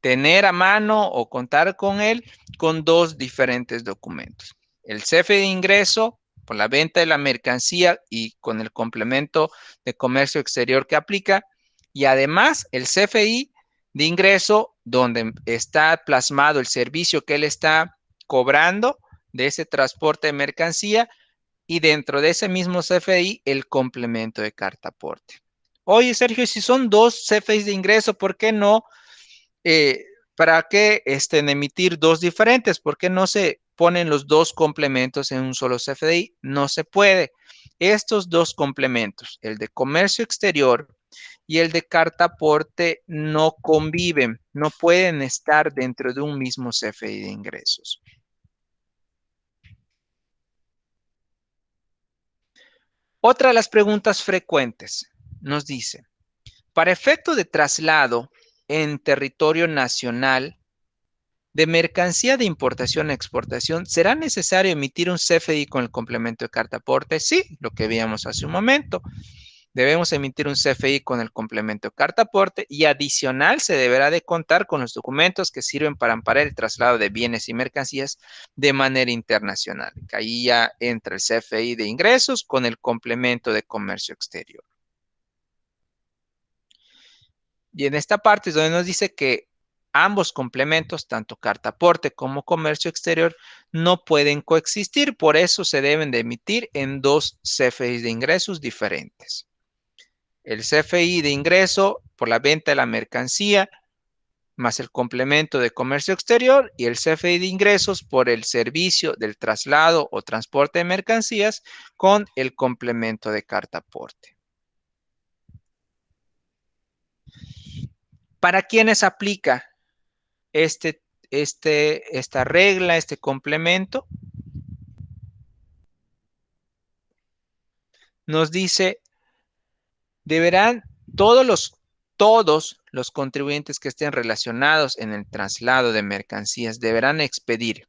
tener a mano o contar con él con dos diferentes documentos. El CFDI de ingreso por la venta de la mercancía y con el complemento de comercio exterior que aplica, y además el CFDI de ingreso donde está plasmado el servicio que él está cobrando de ese transporte de mercancía, y dentro de ese mismo CFDI el complemento de carta aporte. Oye, Sergio, si son dos CFDIs de ingreso, ¿por qué no? ¿Para qué emitir dos diferentes? ¿Por qué no se ponen los dos complementos en un solo CFDI? No se puede. Estos dos complementos, el de comercio exterior y el de carta aporte, no conviven, no pueden estar dentro de un mismo CFDI de ingresos. Otra de las preguntas frecuentes nos dice, para efecto de traslado en territorio nacional de mercancía de importación a exportación, ¿será necesario emitir un CFDI con el complemento de carta aporte? Sí, lo que veíamos hace un momento. Debemos emitir un CFDI con el complemento de carta aporte y adicional se deberá de contar con los documentos que sirven para amparar el traslado de bienes y mercancías de manera internacional. Ahí ya entra el CFDI de ingresos con el complemento de comercio exterior. Y en esta parte es donde nos dice que ambos complementos, tanto carta aporte como comercio exterior, no pueden coexistir. Por eso se deben de emitir en dos CFDIs de ingresos diferentes. El CFDI de ingreso por la venta de la mercancía más el complemento de comercio exterior y el CFDI de ingresos por el servicio del traslado o transporte de mercancías con el complemento de carta aporte. ¿Para quiénes aplica esta regla, este complemento? Nos dice, deberán todos los contribuyentes que estén relacionados en el traslado de mercancías deberán expedir,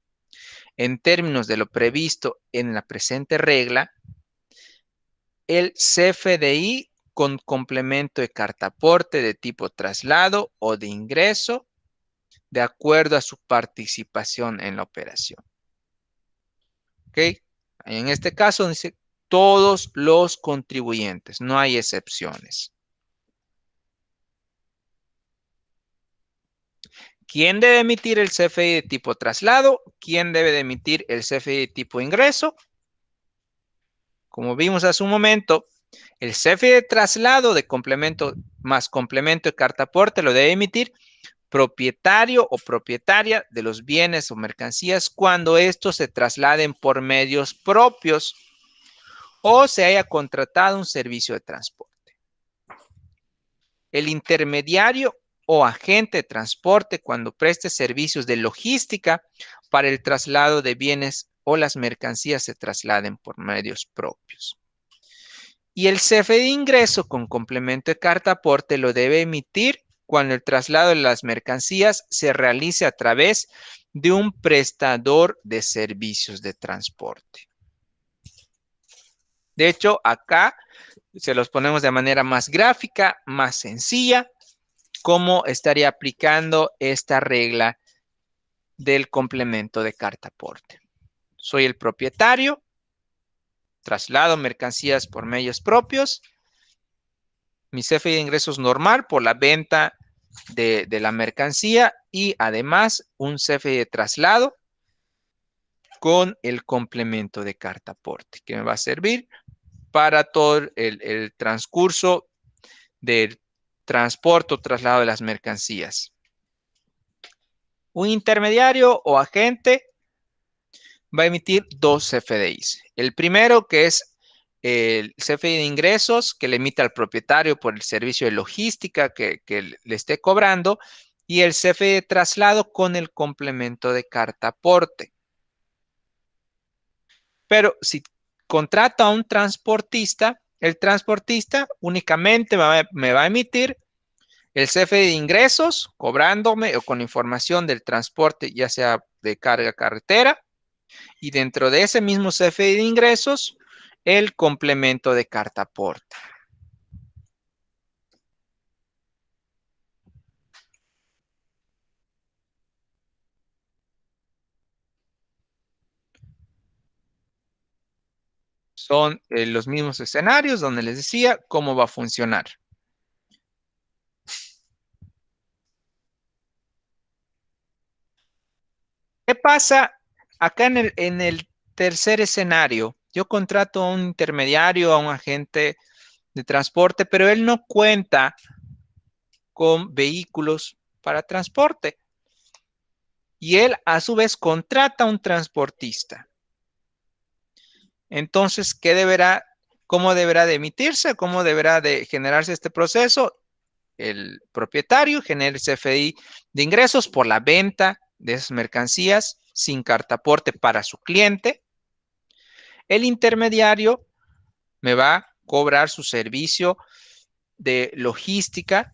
en términos de lo previsto en la presente regla, el CFDI con complemento de carta aporte de tipo traslado o de ingreso, de acuerdo a su participación en la operación. ¿Ok? En este caso dice todos los contribuyentes, no hay excepciones. ¿Quién debe emitir el CFDI de tipo traslado? ¿Quién debe de emitir el CFDI de tipo ingreso? Como vimos hace un momento, el CFDI de traslado de complemento más complemento de carta aporte lo debe emitir propietario o propietaria de los bienes o mercancías cuando estos se trasladen por medios propios o se haya contratado un servicio de transporte. El intermediario o agente de transporte cuando preste servicios de logística para el traslado de bienes o las mercancías se trasladen por medios propios. Y el CFDI de ingreso con complemento de carta aporte lo debe emitir cuando el traslado de las mercancías se realice a través de un prestador de servicios de transporte. De hecho, acá se los ponemos de manera más gráfica, más sencilla, cómo estaría aplicando esta regla del complemento de carta aporte. Soy el propietario, traslado mercancías por medios propios, mi CFDI de ingresos normal por la venta de la mercancía y además un CFDI de traslado con el complemento de carta aporte que me va a servir para todo el transcurso del transporte o traslado de las mercancías. Un intermediario o agente va a emitir dos CFDIs. El primero, que es el CFDI de ingresos, que le emite al propietario por el servicio de logística que le esté cobrando, y el CFDI de traslado con el complemento de carta aporte. Pero si contrato a un transportista, el transportista únicamente me va a emitir el CFDI de ingresos, cobrándome o con información del transporte, ya sea de carga carretera, y dentro de ese mismo CFDI de ingresos, el complemento de carta aporte. Son los mismos escenarios donde les decía cómo va a funcionar. ¿Qué pasa acá en el tercer escenario? Yo contrato a un intermediario, a un agente de transporte, pero él no cuenta con vehículos para transporte. Y él, a su vez, contrata a un transportista. Entonces, ¿cómo deberá de emitirse? ¿Cómo deberá de generarse este proceso? El propietario genera el CFDI de ingresos por la venta de esas mercancías sin cartaporte para su cliente. El intermediario me va a cobrar su servicio de logística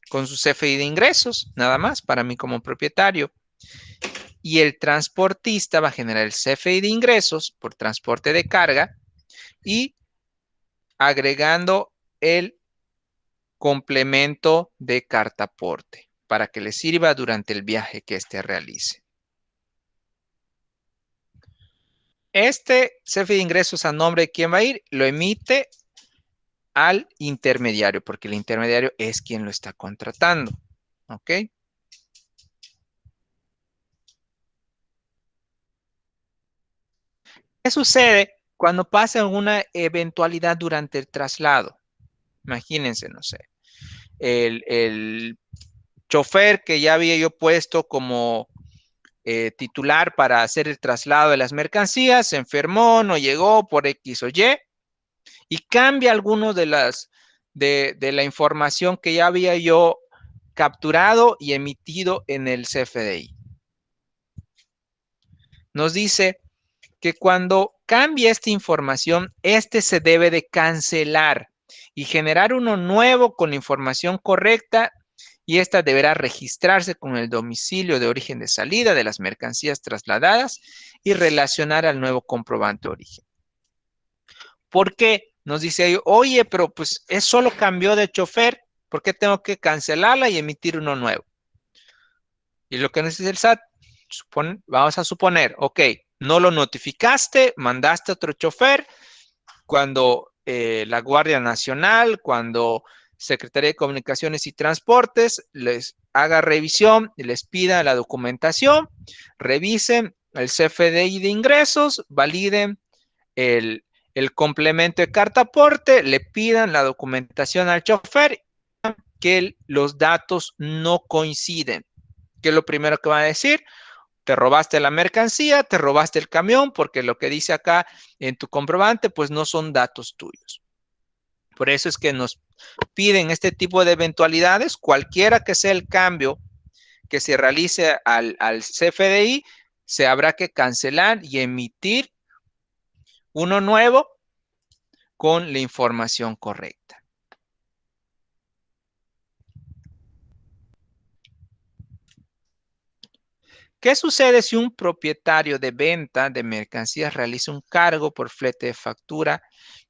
con su CFDI de ingresos, nada más para mí como propietario. Y el transportista va a generar el CFDI de ingresos por transporte de carga y agregando el complemento de cartaporte para que le sirva durante el viaje que éste realice. Este CFDI de ingresos, a nombre de quién va a ir, lo emite al intermediario, porque el intermediario es quien lo está contratando. ¿Ok? ¿Qué sucede cuando pasa alguna eventualidad durante el traslado? Imagínense, no sé, el chofer que ya había yo puesto como titular para hacer el traslado de las mercancías se enfermó, no llegó por X o y cambia alguno de la información que ya había yo capturado y emitido en el CFDI. Nos dice que cuando cambie esta información, este se debe de cancelar y generar uno nuevo con la información correcta, y esta deberá registrarse con el domicilio de origen de salida de las mercancías trasladadas y relacionar al nuevo comprobante de origen. ¿Por qué? Nos dice ahí, oye, pero pues es solo cambió de chofer, ¿por qué tengo que cancelarla y emitir uno nuevo? Y lo que nos dice el SAT, vamos a suponer, ok, no lo notificaste, mandaste otro chofer, cuando la Guardia Nacional, cuando Secretaría de Comunicaciones y Transportes les haga revisión y les pida la documentación, revisen el CFDI de ingresos, validen el, el complemento de carta aporte, le pidan la documentación al chofer, que los datos no coinciden. ¿Qué es lo primero que va a decir? Te robaste la mercancía, te robaste el camión, porque lo que dice acá en tu comprobante, pues no son datos tuyos. Por eso es que nos piden este tipo de eventualidades, cualquiera que sea el cambio que se realice al CFDI, se habrá que cancelar y emitir uno nuevo con la información correcta. ¿Qué sucede si un propietario de venta de mercancías realiza un cargo por flete de factura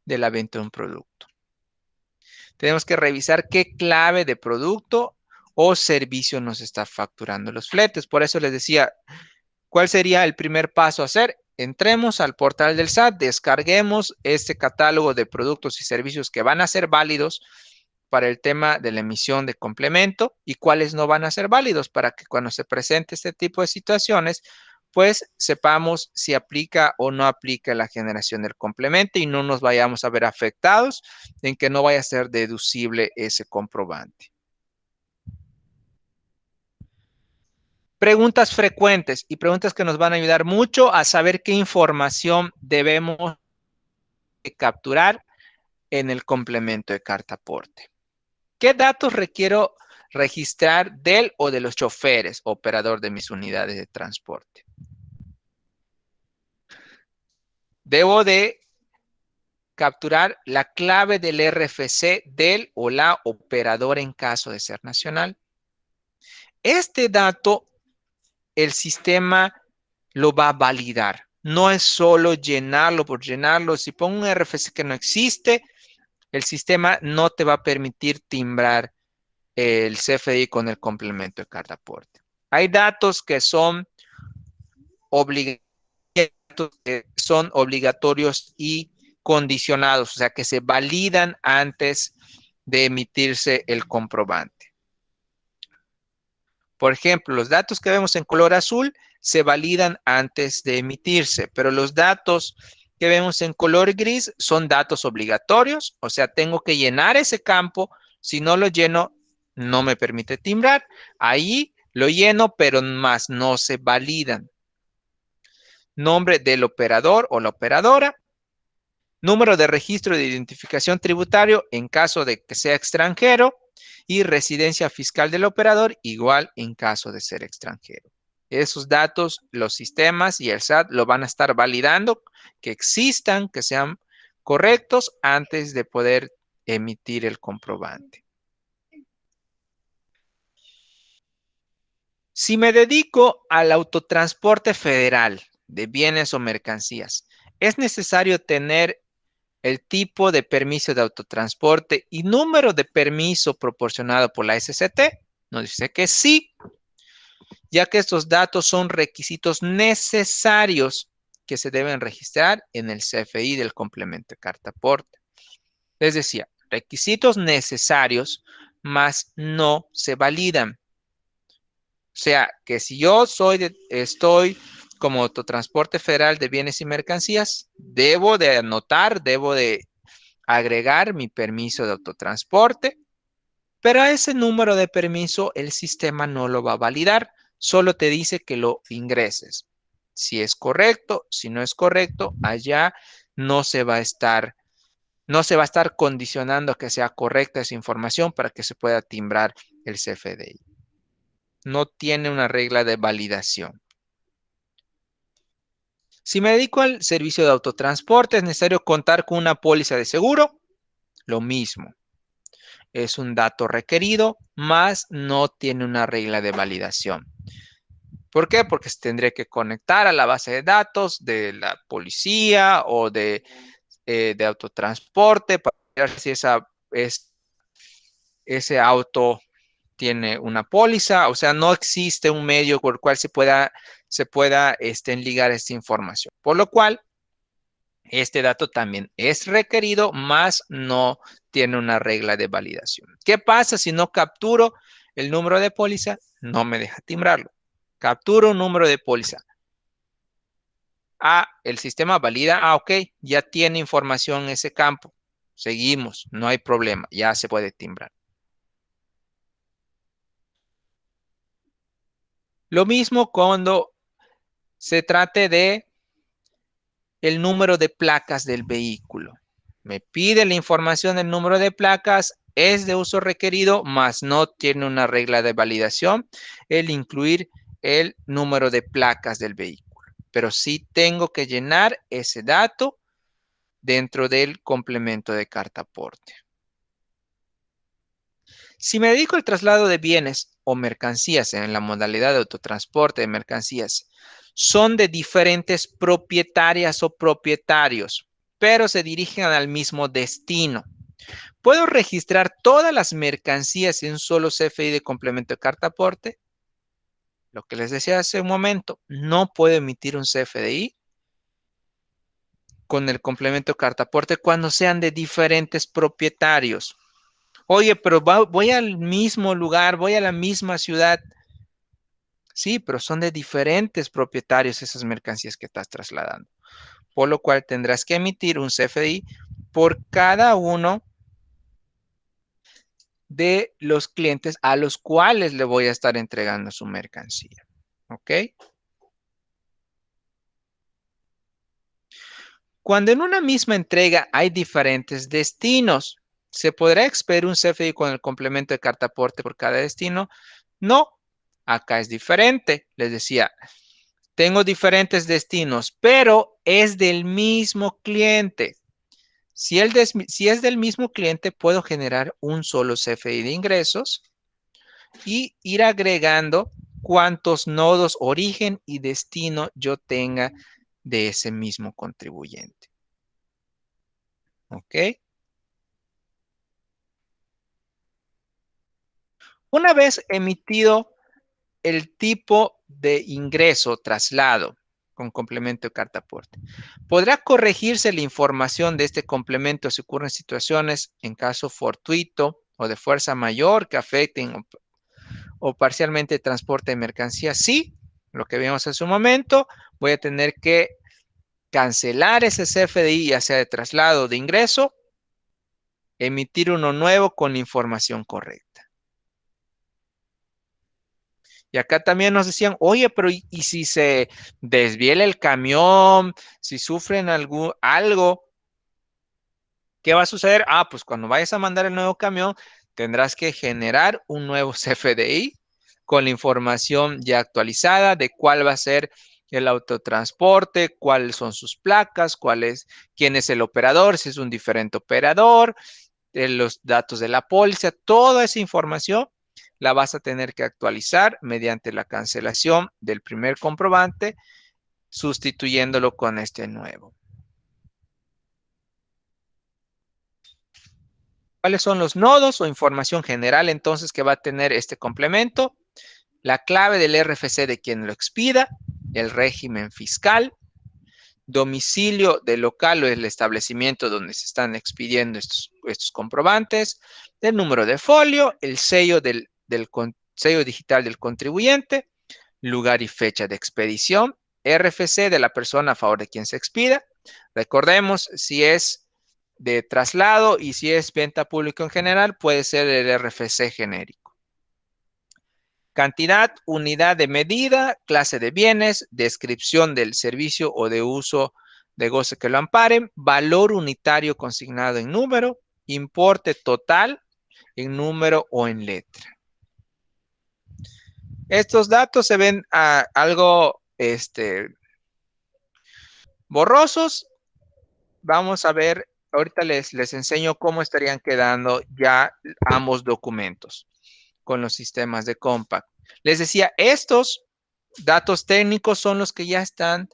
de la venta de un producto? Tenemos que revisar qué clave de producto o servicio nos está facturando los fletes. Por eso les decía, ¿cuál sería el primer paso a hacer? Entremos al portal del SAT, descarguemos este catálogo de productos y servicios que van a ser válidos para el tema de la emisión de complemento y cuáles no van a ser válidos, para que cuando se presente este tipo de situaciones, pues sepamos si aplica o no aplica la generación del complemento y no nos vayamos a ver afectados en que no vaya a ser deducible ese comprobante. Preguntas frecuentes y preguntas que nos van a ayudar mucho a saber qué información debemos capturar en el complemento de carta aporte. ¿Qué datos requiero registrar del o de los choferes, operador de mis unidades de transporte. Debo de capturar la clave del RFC del o la operadora en caso de ser nacional. Este dato, el sistema lo va a validar. No es solo llenarlo por llenarlo. Si pongo un RFC que no existe, el sistema no te va a permitir timbrar el CFDI con el complemento de carta aporte. Hay datos que son obligatorios y condicionados, o sea, que se validan antes de emitirse el comprobante. Por ejemplo, los datos que vemos en color azul se validan antes de emitirse, pero los datos que vemos en color gris son datos obligatorios, o sea, tengo que llenar ese campo. Si no lo lleno, no me permite timbrar. Ahí lo lleno, pero más no se validan. Nombre del operador o la operadora, número de registro de identificación tributario en caso de que sea extranjero y residencia fiscal del operador igual en caso de ser extranjero. Esos datos, los sistemas y el SAT lo van a estar validando, que existan, que sean correctos antes de poder emitir el comprobante. Si me dedico al autotransporte federal de bienes o mercancías, es necesario tener el tipo de permiso de autotransporte y número de permiso proporcionado por la SCT. Nos dice que sí, ya que estos datos son requisitos necesarios que se deben registrar en el CFI del complemento de carta aporte. Les decía, requisitos necesarios, mas no se validan. O sea, que si yo estoy como autotransporte federal de bienes y mercancías, debo de anotar, debo de agregar mi permiso de autotransporte, pero a ese número de permiso el sistema no lo va a validar, solo te dice que lo ingreses. Si es correcto, si no es correcto, allá no se va a estar condicionando a que sea correcta esa información para que se pueda timbrar el CFDI. No tiene una regla de validación. Si me dedico al servicio de autotransporte, es necesario contar con una póliza de seguro. Lo mismo. Es un dato requerido, mas no tiene una regla de validación. ¿Por qué? Porque se tendría que conectar a la base de datos de la policía o de autotransporte para ver si ese auto tiene una póliza. O sea, no existe un medio por el cual se pueda ligar esta información. Por lo cual, este dato también es requerido, mas no tiene una regla de validación. ¿Qué pasa si no capturo el número de póliza? No me deja timbrarlo. Capturo un número de póliza. El sistema valida. Ok, ya tiene información en ese campo. Seguimos, no hay problema, ya se puede timbrar. Lo mismo cuando se trate de el número de placas del vehículo. Me pide la información del número de placas, es de uso requerido, mas no tiene una regla de validación el incluir el número de placas del vehículo. Pero sí tengo que llenar ese dato dentro del complemento de carta aporte. Si me dedico al traslado de bienes o mercancías en la modalidad de autotransporte de mercancías, son de diferentes propietarias o propietarios, pero se dirigen al mismo destino. ¿Puedo registrar todas las mercancías en un solo CFI de complemento de carta aporte? Lo que les decía hace un momento, no puedo emitir un CFDI con el complemento de carta aporte cuando sean de diferentes propietarios. Oye, pero voy al mismo lugar, voy a la misma ciudad. Sí, pero son de diferentes propietarios esas mercancías que estás trasladando. Por lo cual tendrás que emitir un CFDI por cada uno de los clientes a los cuales le voy a estar entregando su mercancía. ¿Ok? Cuando en una misma entrega hay diferentes destinos, ¿Se podrá expedir un CFDI con el complemento de carta aporte por cada destino? No, acá es diferente. Les decía, tengo diferentes destinos, pero es del mismo cliente. Si es del mismo cliente, puedo generar un solo CFDI de ingresos y ir agregando cuántos nodos origen y destino yo tenga de ese mismo contribuyente. ¿Ok? Una vez emitido el tipo de ingreso traslado con complemento de carta aporte, podrá corregirse la información de este complemento si ocurren situaciones en caso fortuito o de fuerza mayor que afecten o parcialmente transporte de mercancías. Sí, lo que vimos en su momento, voy a tener que cancelar ese CFDI, ya sea de traslado o de ingreso, emitir uno nuevo con la información correcta. Y acá también nos decían, oye, pero ¿y si se desviela el camión? Si sufren algo, ¿qué va a suceder? Ah, pues cuando vayas a mandar el nuevo camión, tendrás que generar un nuevo CFDI con la información ya actualizada de cuál va a ser el autotransporte, cuáles son sus placas, quién es el operador, si es un diferente operador, los datos de la póliza, toda esa información la vas a tener que actualizar mediante la cancelación del primer comprobante, sustituyéndolo con este nuevo. ¿Cuáles son los nodos o información general entonces que va a tener este complemento? La clave del RFC de quien lo expida, el régimen fiscal, domicilio del local o el establecimiento donde se están expidiendo estos comprobantes, el número de folio, el sello sello digital del contribuyente, lugar y fecha de expedición, RFC de la persona a favor de quien se expida. Recordemos, si es de traslado y si es venta pública en general, puede ser el RFC genérico. Cantidad, unidad de medida, clase de bienes, descripción del servicio o de uso de goce que lo amparen, valor unitario consignado en número, importe total en número o en letra. Estos datos se ven algo borrosos. Vamos a ver, ahorita les enseño cómo estarían quedando ya ambos documentos con los sistemas de Compact. Les decía, estos datos técnicos son los que ya están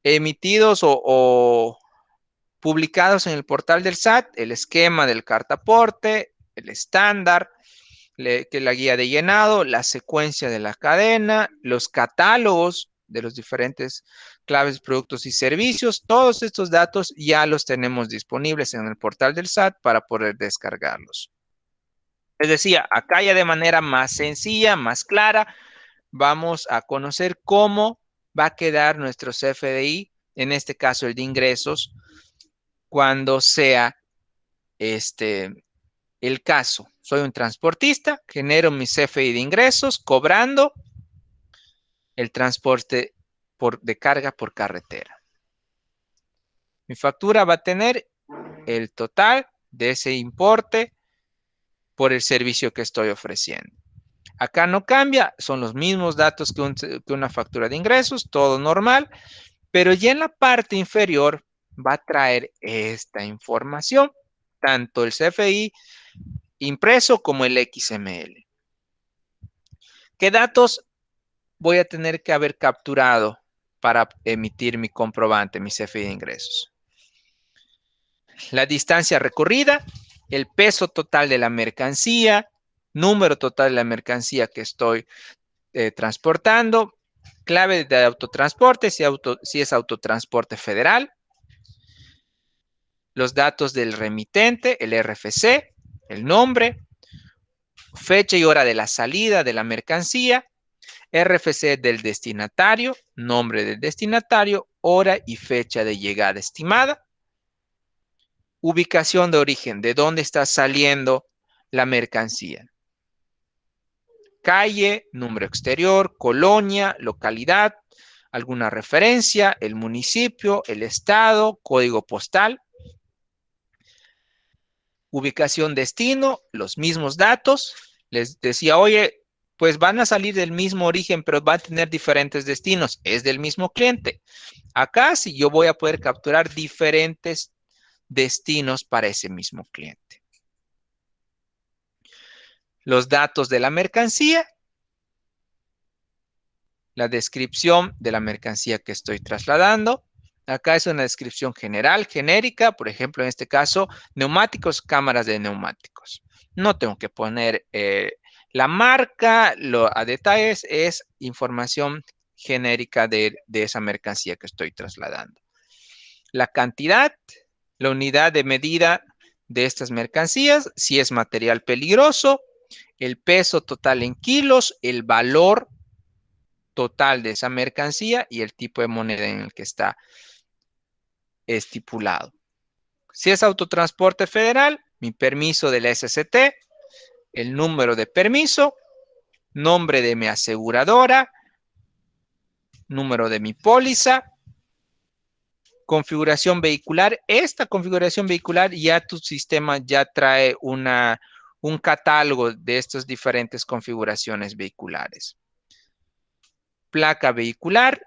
emitidos o publicados en el portal del SAT, el esquema del cartaporte, el estándar, que la guía de llenado, la secuencia de la cadena, los catálogos de los diferentes claves, productos y servicios. Todos estos datos ya los tenemos disponibles en el portal del SAT para poder descargarlos. Les decía, acá ya de manera más sencilla, más clara, vamos a conocer cómo va a quedar nuestro CFDI, en este caso el de ingresos, cuando sea el caso. Soy un transportista, genero mi CFDI de ingresos cobrando el transporte de carga por carretera. Mi factura va a tener el total de ese importe por el servicio que estoy ofreciendo. Acá no cambia, son los mismos datos que una factura de ingresos, todo normal, pero ya en la parte inferior va a traer esta información, tanto el CFDI impreso como el XML. ¿Qué datos voy a tener que haber capturado para emitir mi comprobante, mi CFDI de ingresos? La distancia recorrida, el peso total de la mercancía, número total de la mercancía que estoy transportando, clave de autotransporte, si es autotransporte federal, los datos del remitente, el RFC, el nombre, fecha y hora de la salida de la mercancía, RFC del destinatario, nombre del destinatario, hora y fecha de llegada estimada, ubicación de origen, de dónde está saliendo la mercancía, calle, número exterior, colonia, localidad, alguna referencia, el municipio, el estado, código postal, Ubicación destino, los mismos datos. Les decía, oye, pues van a salir del mismo origen, pero van a tener diferentes destinos. Es del mismo cliente. Acá sí yo voy a poder capturar diferentes destinos para ese mismo cliente. Los datos de la mercancía. La descripción de la mercancía que estoy trasladando. Acá es una descripción general, genérica, por ejemplo, en este caso, neumáticos, cámaras de neumáticos. No tengo que poner la marca, a detalles, es información genérica de esa mercancía que estoy trasladando. La cantidad, la unidad de medida de estas mercancías, si es material peligroso, el peso total en kilos, el valor total de esa mercancía y el tipo de moneda en el que está estipulado. Si es autotransporte federal, mi permiso del SCT, el número de permiso, nombre de mi aseguradora, número de mi póliza, configuración vehicular. Esta configuración vehicular ya tu sistema ya trae un catálogo de estas diferentes configuraciones vehiculares. Placa vehicular,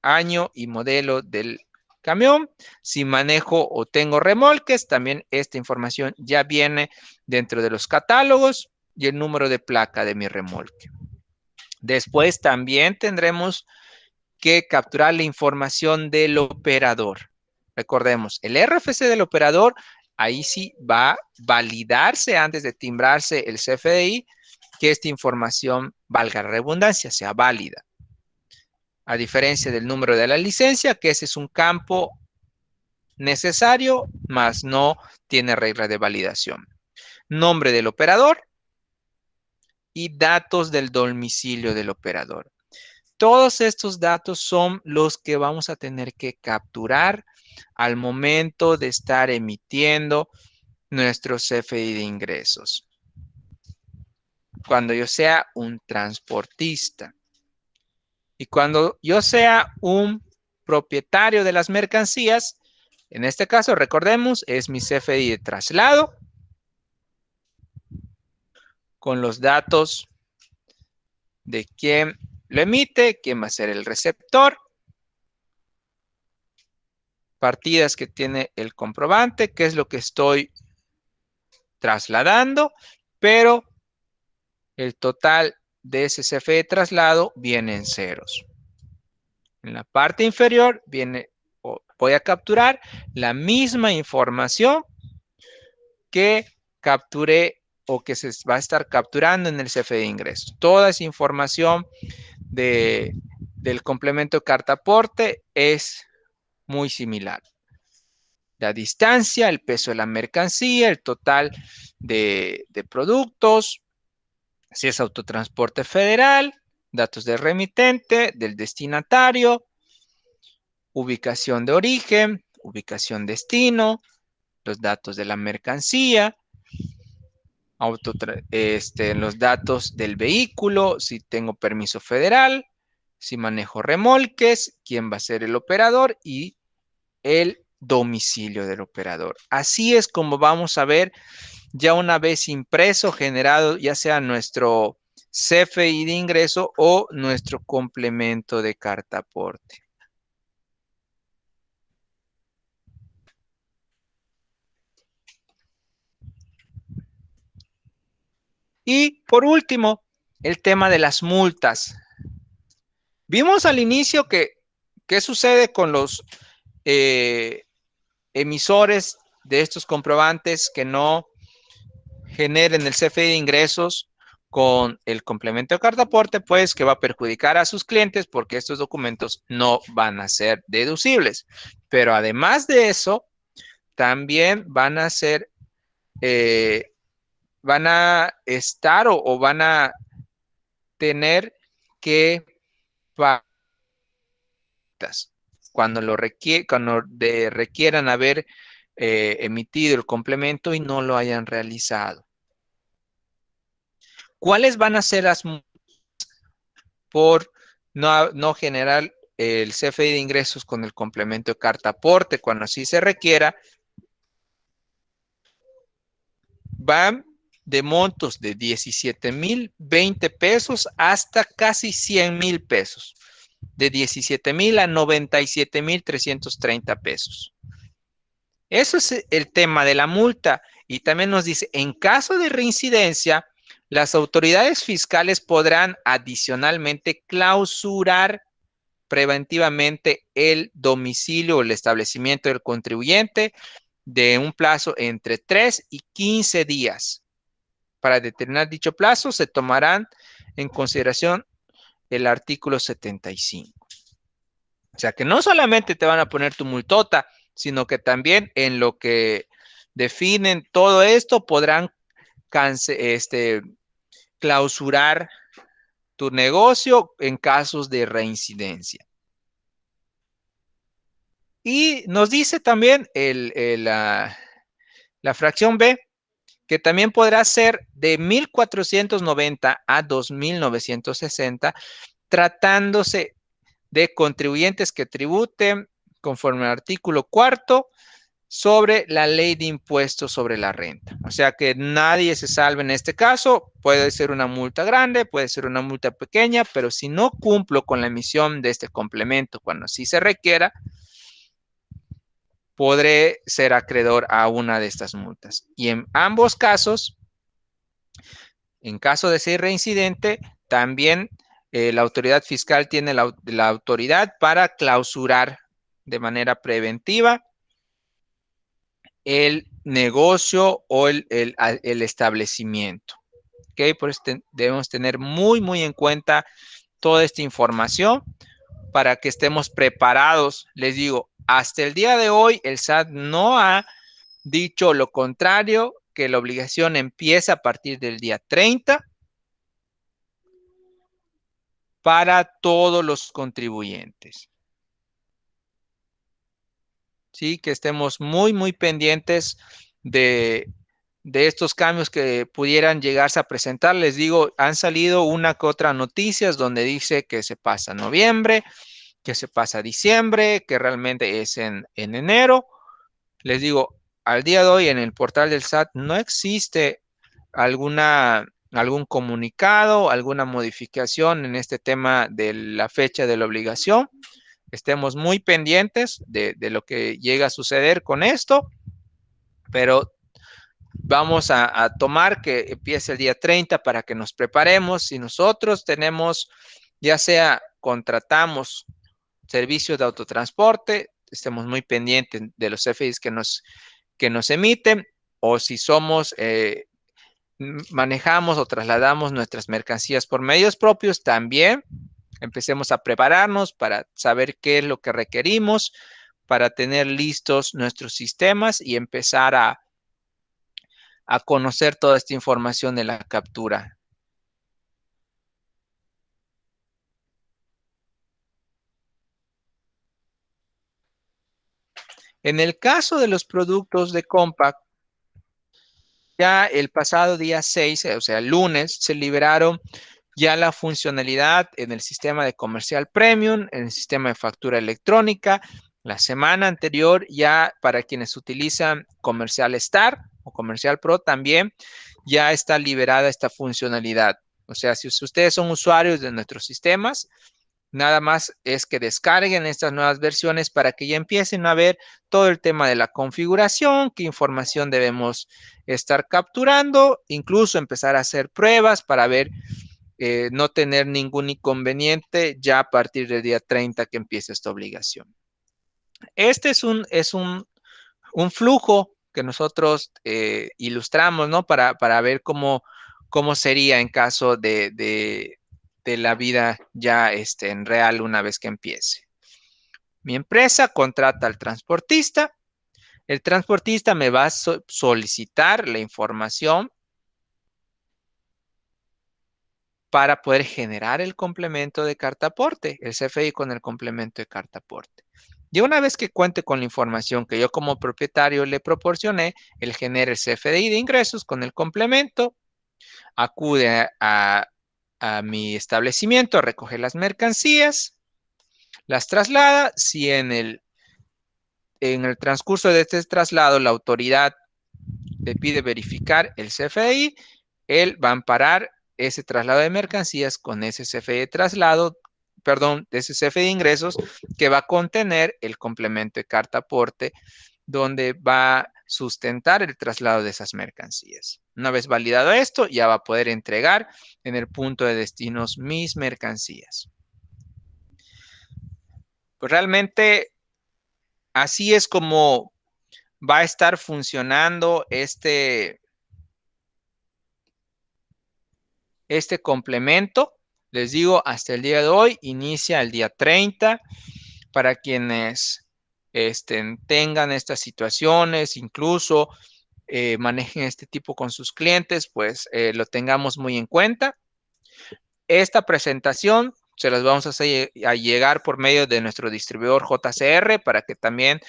año y modelo del camión. Si manejo o tengo remolques, también esta información ya viene dentro de los catálogos y el número de placa de mi remolque. Después también tendremos que capturar la información del operador. Recordemos, el RFC del operador, ahí sí va a validarse antes de timbrarse el CFDI, que esta información, valga la redundancia, sea válida. A diferencia del número de la licencia, que ese es un campo necesario, mas no tiene regla de validación. Nombre del operador y datos del domicilio del operador. Todos estos datos son los que vamos a tener que capturar al momento de estar emitiendo nuestro CFDI de ingresos. Cuando yo sea un transportista. Y cuando yo sea un propietario de las mercancías, en este caso, recordemos, es mi CFDI de traslado con los datos de quién lo emite, quién va a ser el receptor, partidas que tiene el comprobante, qué es lo que estoy trasladando, pero el total de ese CFDI de traslado viene en ceros. En la parte inferior viene, voy a capturar la misma información que capturé o que se va a estar capturando en el CFDI de ingresos. Toda esa información del complemento de carta aporte es muy similar. La distancia, el peso de la mercancía, el total de productos, si es autotransporte federal, datos del remitente, del destinatario, ubicación de origen, ubicación destino, los datos de la mercancía, los datos del vehículo, si tengo permiso federal, si manejo remolques, quién va a ser el operador y el domicilio del operador. Así es como vamos a ver ya una vez impreso, generado, ya sea nuestro CFDI de ingreso o nuestro complemento de carta aporte. Y por último, el tema de las multas. Vimos al inicio qué sucede con los emisores de estos comprobantes que no generen el CFDI de ingresos con el complemento de carta aporte, pues que va a perjudicar a sus clientes porque estos documentos no van a ser deducibles. Pero además de eso, también van a ser, van a estar o van a tener que pagar cuando requieran haber emitido el complemento y no lo hayan realizado. ¿Cuáles van a ser las multas por no generar el CFDI de ingresos con el complemento de carta aporte cuando así se requiera? van de montos de 17,020 pesos hasta casi 100,000 pesos. De 17,000 a 97,330 pesos. Eso es el tema de la multa. Y también nos dice, en caso de reincidencia, las autoridades fiscales podrán adicionalmente clausurar preventivamente el domicilio o el establecimiento del contribuyente de un plazo entre 3 y 15 días. Para determinar dicho plazo, se tomarán en consideración el artículo 75. O sea que no solamente te van a poner tu multota, sino que también en lo que definen todo esto podrán clausurar tu negocio en casos de reincidencia. Y nos dice también la fracción B, que también podrá ser de 1,490 a 2,960, tratándose de contribuyentes que tributen conforme al artículo 4º sobre la ley de impuestos sobre la renta. O sea que nadie se salve en este caso. Puede ser una multa grande, puede ser una multa pequeña, pero si no cumplo con la emisión de este complemento cuando sí se requiera, podré ser acreedor a una de estas multas. Y en ambos casos, en caso de ser reincidente, también la autoridad fiscal tiene la autoridad para clausurar de manera preventiva el negocio o el establecimiento. ¿Okay? Por eso debemos tener muy, muy en cuenta toda esta información para que estemos preparados. Les digo, hasta el día de hoy el SAT no ha dicho lo contrario, que la obligación empieza a partir del día 30 para todos los contribuyentes. Sí, que estemos muy, muy pendientes de estos cambios que pudieran llegarse a presentar. Les digo, han salido una que otra noticias donde dice que se pasa noviembre, que se pasa diciembre, que realmente es en enero. Les digo, al día de hoy en el portal del SAT no existe algún comunicado, alguna modificación en este tema de la fecha de la obligación. Estemos muy pendientes de lo que llega a suceder con esto, pero vamos a tomar que empiece el día 30 para que nos preparemos. Si nosotros tenemos, ya sea contratamos servicios de autotransporte, estemos muy pendientes de los CFDIs que nos emiten, o si somos, manejamos o trasladamos nuestras mercancías por medios propios, también empecemos a prepararnos para saber qué es lo que requerimos, para tener listos nuestros sistemas y empezar a conocer toda esta información de la captura. En el caso de los productos de Compact, ya el pasado día 6, o sea, el lunes, se liberaron ya la funcionalidad en el sistema de comercial premium, en el sistema de factura electrónica. La semana anterior, ya para quienes utilizan comercial Star o comercial Pro también, ya está liberada esta funcionalidad. O sea, si ustedes son usuarios de nuestros sistemas, nada más es que descarguen estas nuevas versiones para que ya empiecen a ver todo el tema de la configuración, qué información debemos estar capturando, incluso empezar a hacer pruebas para ver, no tener ningún inconveniente ya a partir del día 30 que empiece esta obligación. Este es un flujo que nosotros ilustramos, ¿no? Para ver cómo sería en caso de la vida ya en real una vez que empiece. Mi empresa contrata al transportista. El transportista me va a solicitar la información para poder generar el complemento de carta aporte, el CFDI con el complemento de carta aporte. Y una vez que cuente con la información que yo como propietario le proporcioné, él genera el CFDI de ingresos con el complemento, acude a mi establecimiento, recoge las mercancías, las traslada. Si en el transcurso de este traslado la autoridad le pide verificar el CFDI, él va a amparar ese traslado de mercancías con ese CFDI de traslado, perdón, de ese CFDI de ingresos que va a contener el complemento de carta aporte, donde va a sustentar el traslado de esas mercancías. Una vez validado esto, ya va a poder entregar en el punto de destinos mis mercancías. Pues realmente así es como va a estar funcionando este complemento. Les digo, hasta el día de hoy, inicia el día 30 para quienes tengan estas situaciones, incluso manejen este tipo con sus clientes, pues lo tengamos muy en cuenta. Esta presentación se las vamos a hacer a llegar por medio de nuestro distribuidor JCR para que también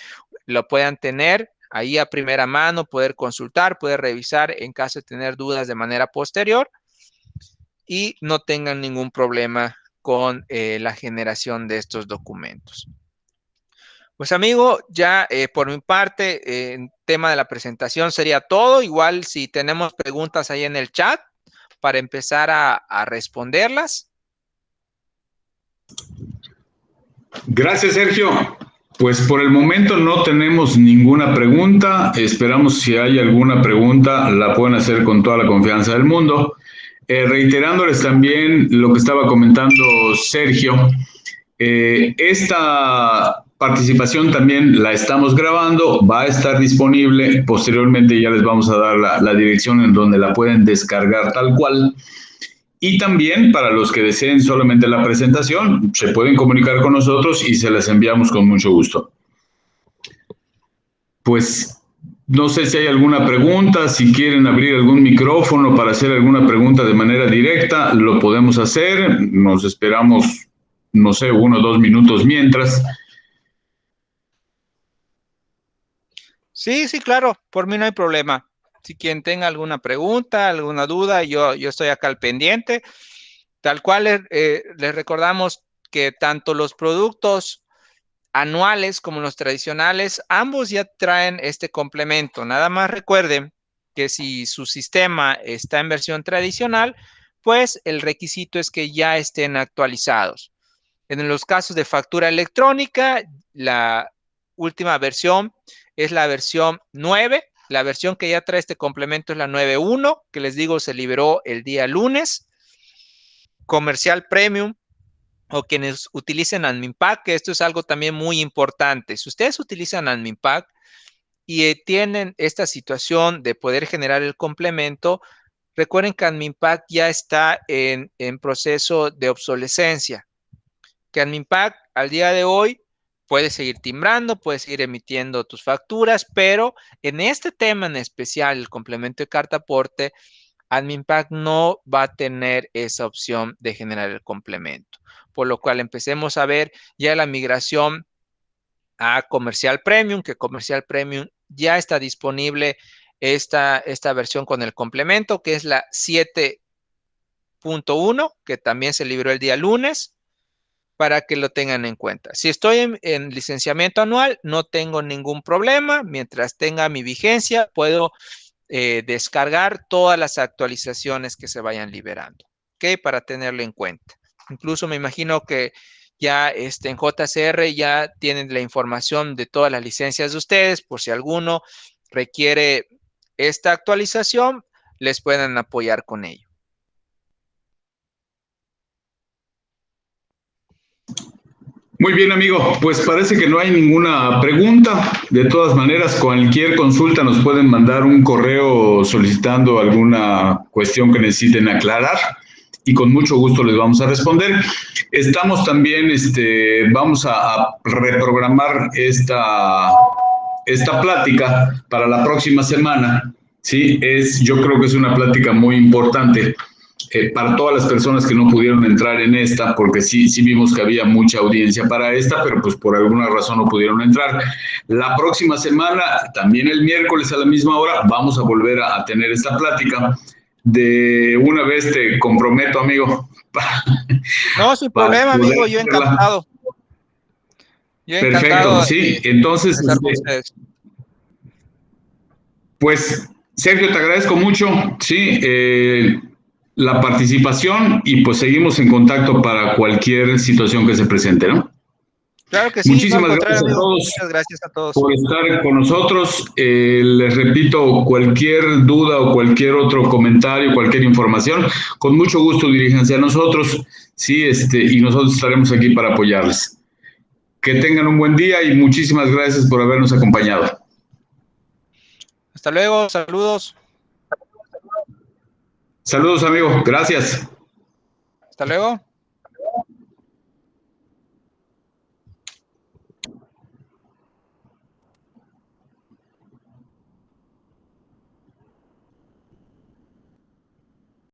lo puedan tener ahí a primera mano, poder consultar, poder revisar en caso de tener dudas de manera posterior y no tengan ningún problema con la generación de estos documentos. Pues amigo, ya por mi parte, en tema de la presentación sería todo. Igual si tenemos preguntas ahí en el chat para empezar a responderlas. Gracias, Sergio. Pues por el momento no tenemos ninguna pregunta. Esperamos si hay alguna pregunta, la pueden hacer con toda la confianza del mundo. Reiterándoles también lo que estaba comentando Sergio, esta participación también la estamos grabando, va a estar disponible, posteriormente ya les vamos a dar la dirección en donde la pueden descargar tal cual. Y también para los que deseen solamente la presentación, se pueden comunicar con nosotros y se las enviamos con mucho gusto. Pues no sé si hay alguna pregunta, si quieren abrir algún micrófono para hacer alguna pregunta de manera directa, lo podemos hacer. Nos esperamos, no sé, 1 o 2 minutos mientras. Sí, claro, por mí no hay problema. Si quien tenga alguna pregunta, alguna duda, yo estoy acá al pendiente. Tal cual les recordamos que tanto los productos anuales como los tradicionales, ambos ya traen este complemento. Nada más recuerden que si su sistema está en versión tradicional, pues el requisito es que ya estén actualizados. En los casos de factura electrónica, la última versión es la versión 9. La versión que ya trae este complemento es la 9.1, que les digo se liberó el día lunes. Comercial Premium o quienes utilicen AdminPack, que esto es algo también muy importante. Si ustedes utilizan AdminPack y tienen esta situación de poder generar el complemento, recuerden que AdminPack ya está en proceso de obsolescencia. Que AdminPack al día de hoy puede seguir timbrando, puede seguir emitiendo tus facturas, pero en este tema en especial, el complemento de carta aporte, AdminPack no va a tener esa opción de generar el complemento. Por lo cual empecemos a ver ya la migración a Comercial Premium, que Comercial Premium ya está disponible esta versión con el complemento, que es la 7.1, que también se liberó el día lunes, para que lo tengan en cuenta. Si estoy en licenciamiento anual, no tengo ningún problema. Mientras tenga mi vigencia, puedo descargar todas las actualizaciones que se vayan liberando, ¿ok? Para tenerlo en cuenta. Incluso me imagino que ya en JCR ya tienen la información de todas las licencias de ustedes, por si alguno requiere esta actualización, les puedan apoyar con ello. Muy bien, amigo. Pues parece que no hay ninguna pregunta. De todas maneras, cualquier consulta nos pueden mandar un correo solicitando alguna cuestión que necesiten aclarar y con mucho gusto les vamos a responder. Estamos también, vamos a reprogramar esta plática para la próxima semana. Sí, yo creo que es una plática muy importante. Para todas las personas que no pudieron entrar en esta, porque sí vimos que había mucha audiencia para esta, pero pues por alguna razón no pudieron entrar. La próxima semana, también el miércoles a la misma hora, vamos a volver a tener esta plática. De una vez te comprometo, amigo. No, sin problema, amigo, yo encantado. Perfecto, sí. Entonces, ustedes. pues Sergio, te agradezco mucho, sí, la participación y pues seguimos en contacto para cualquier situación que se presente, ¿no? Claro que sí, no, al Muchísimas contrario, gracias a amigo. todos Muchas gracias a todos. por estar con nosotros. Les repito, cualquier duda o cualquier otro comentario, cualquier información, con mucho gusto diríjanse a nosotros, sí, y nosotros estaremos aquí para apoyarles. Que tengan un buen día y muchísimas gracias por habernos acompañado. Hasta luego, saludos. Saludos, amigo. Gracias. Hasta luego.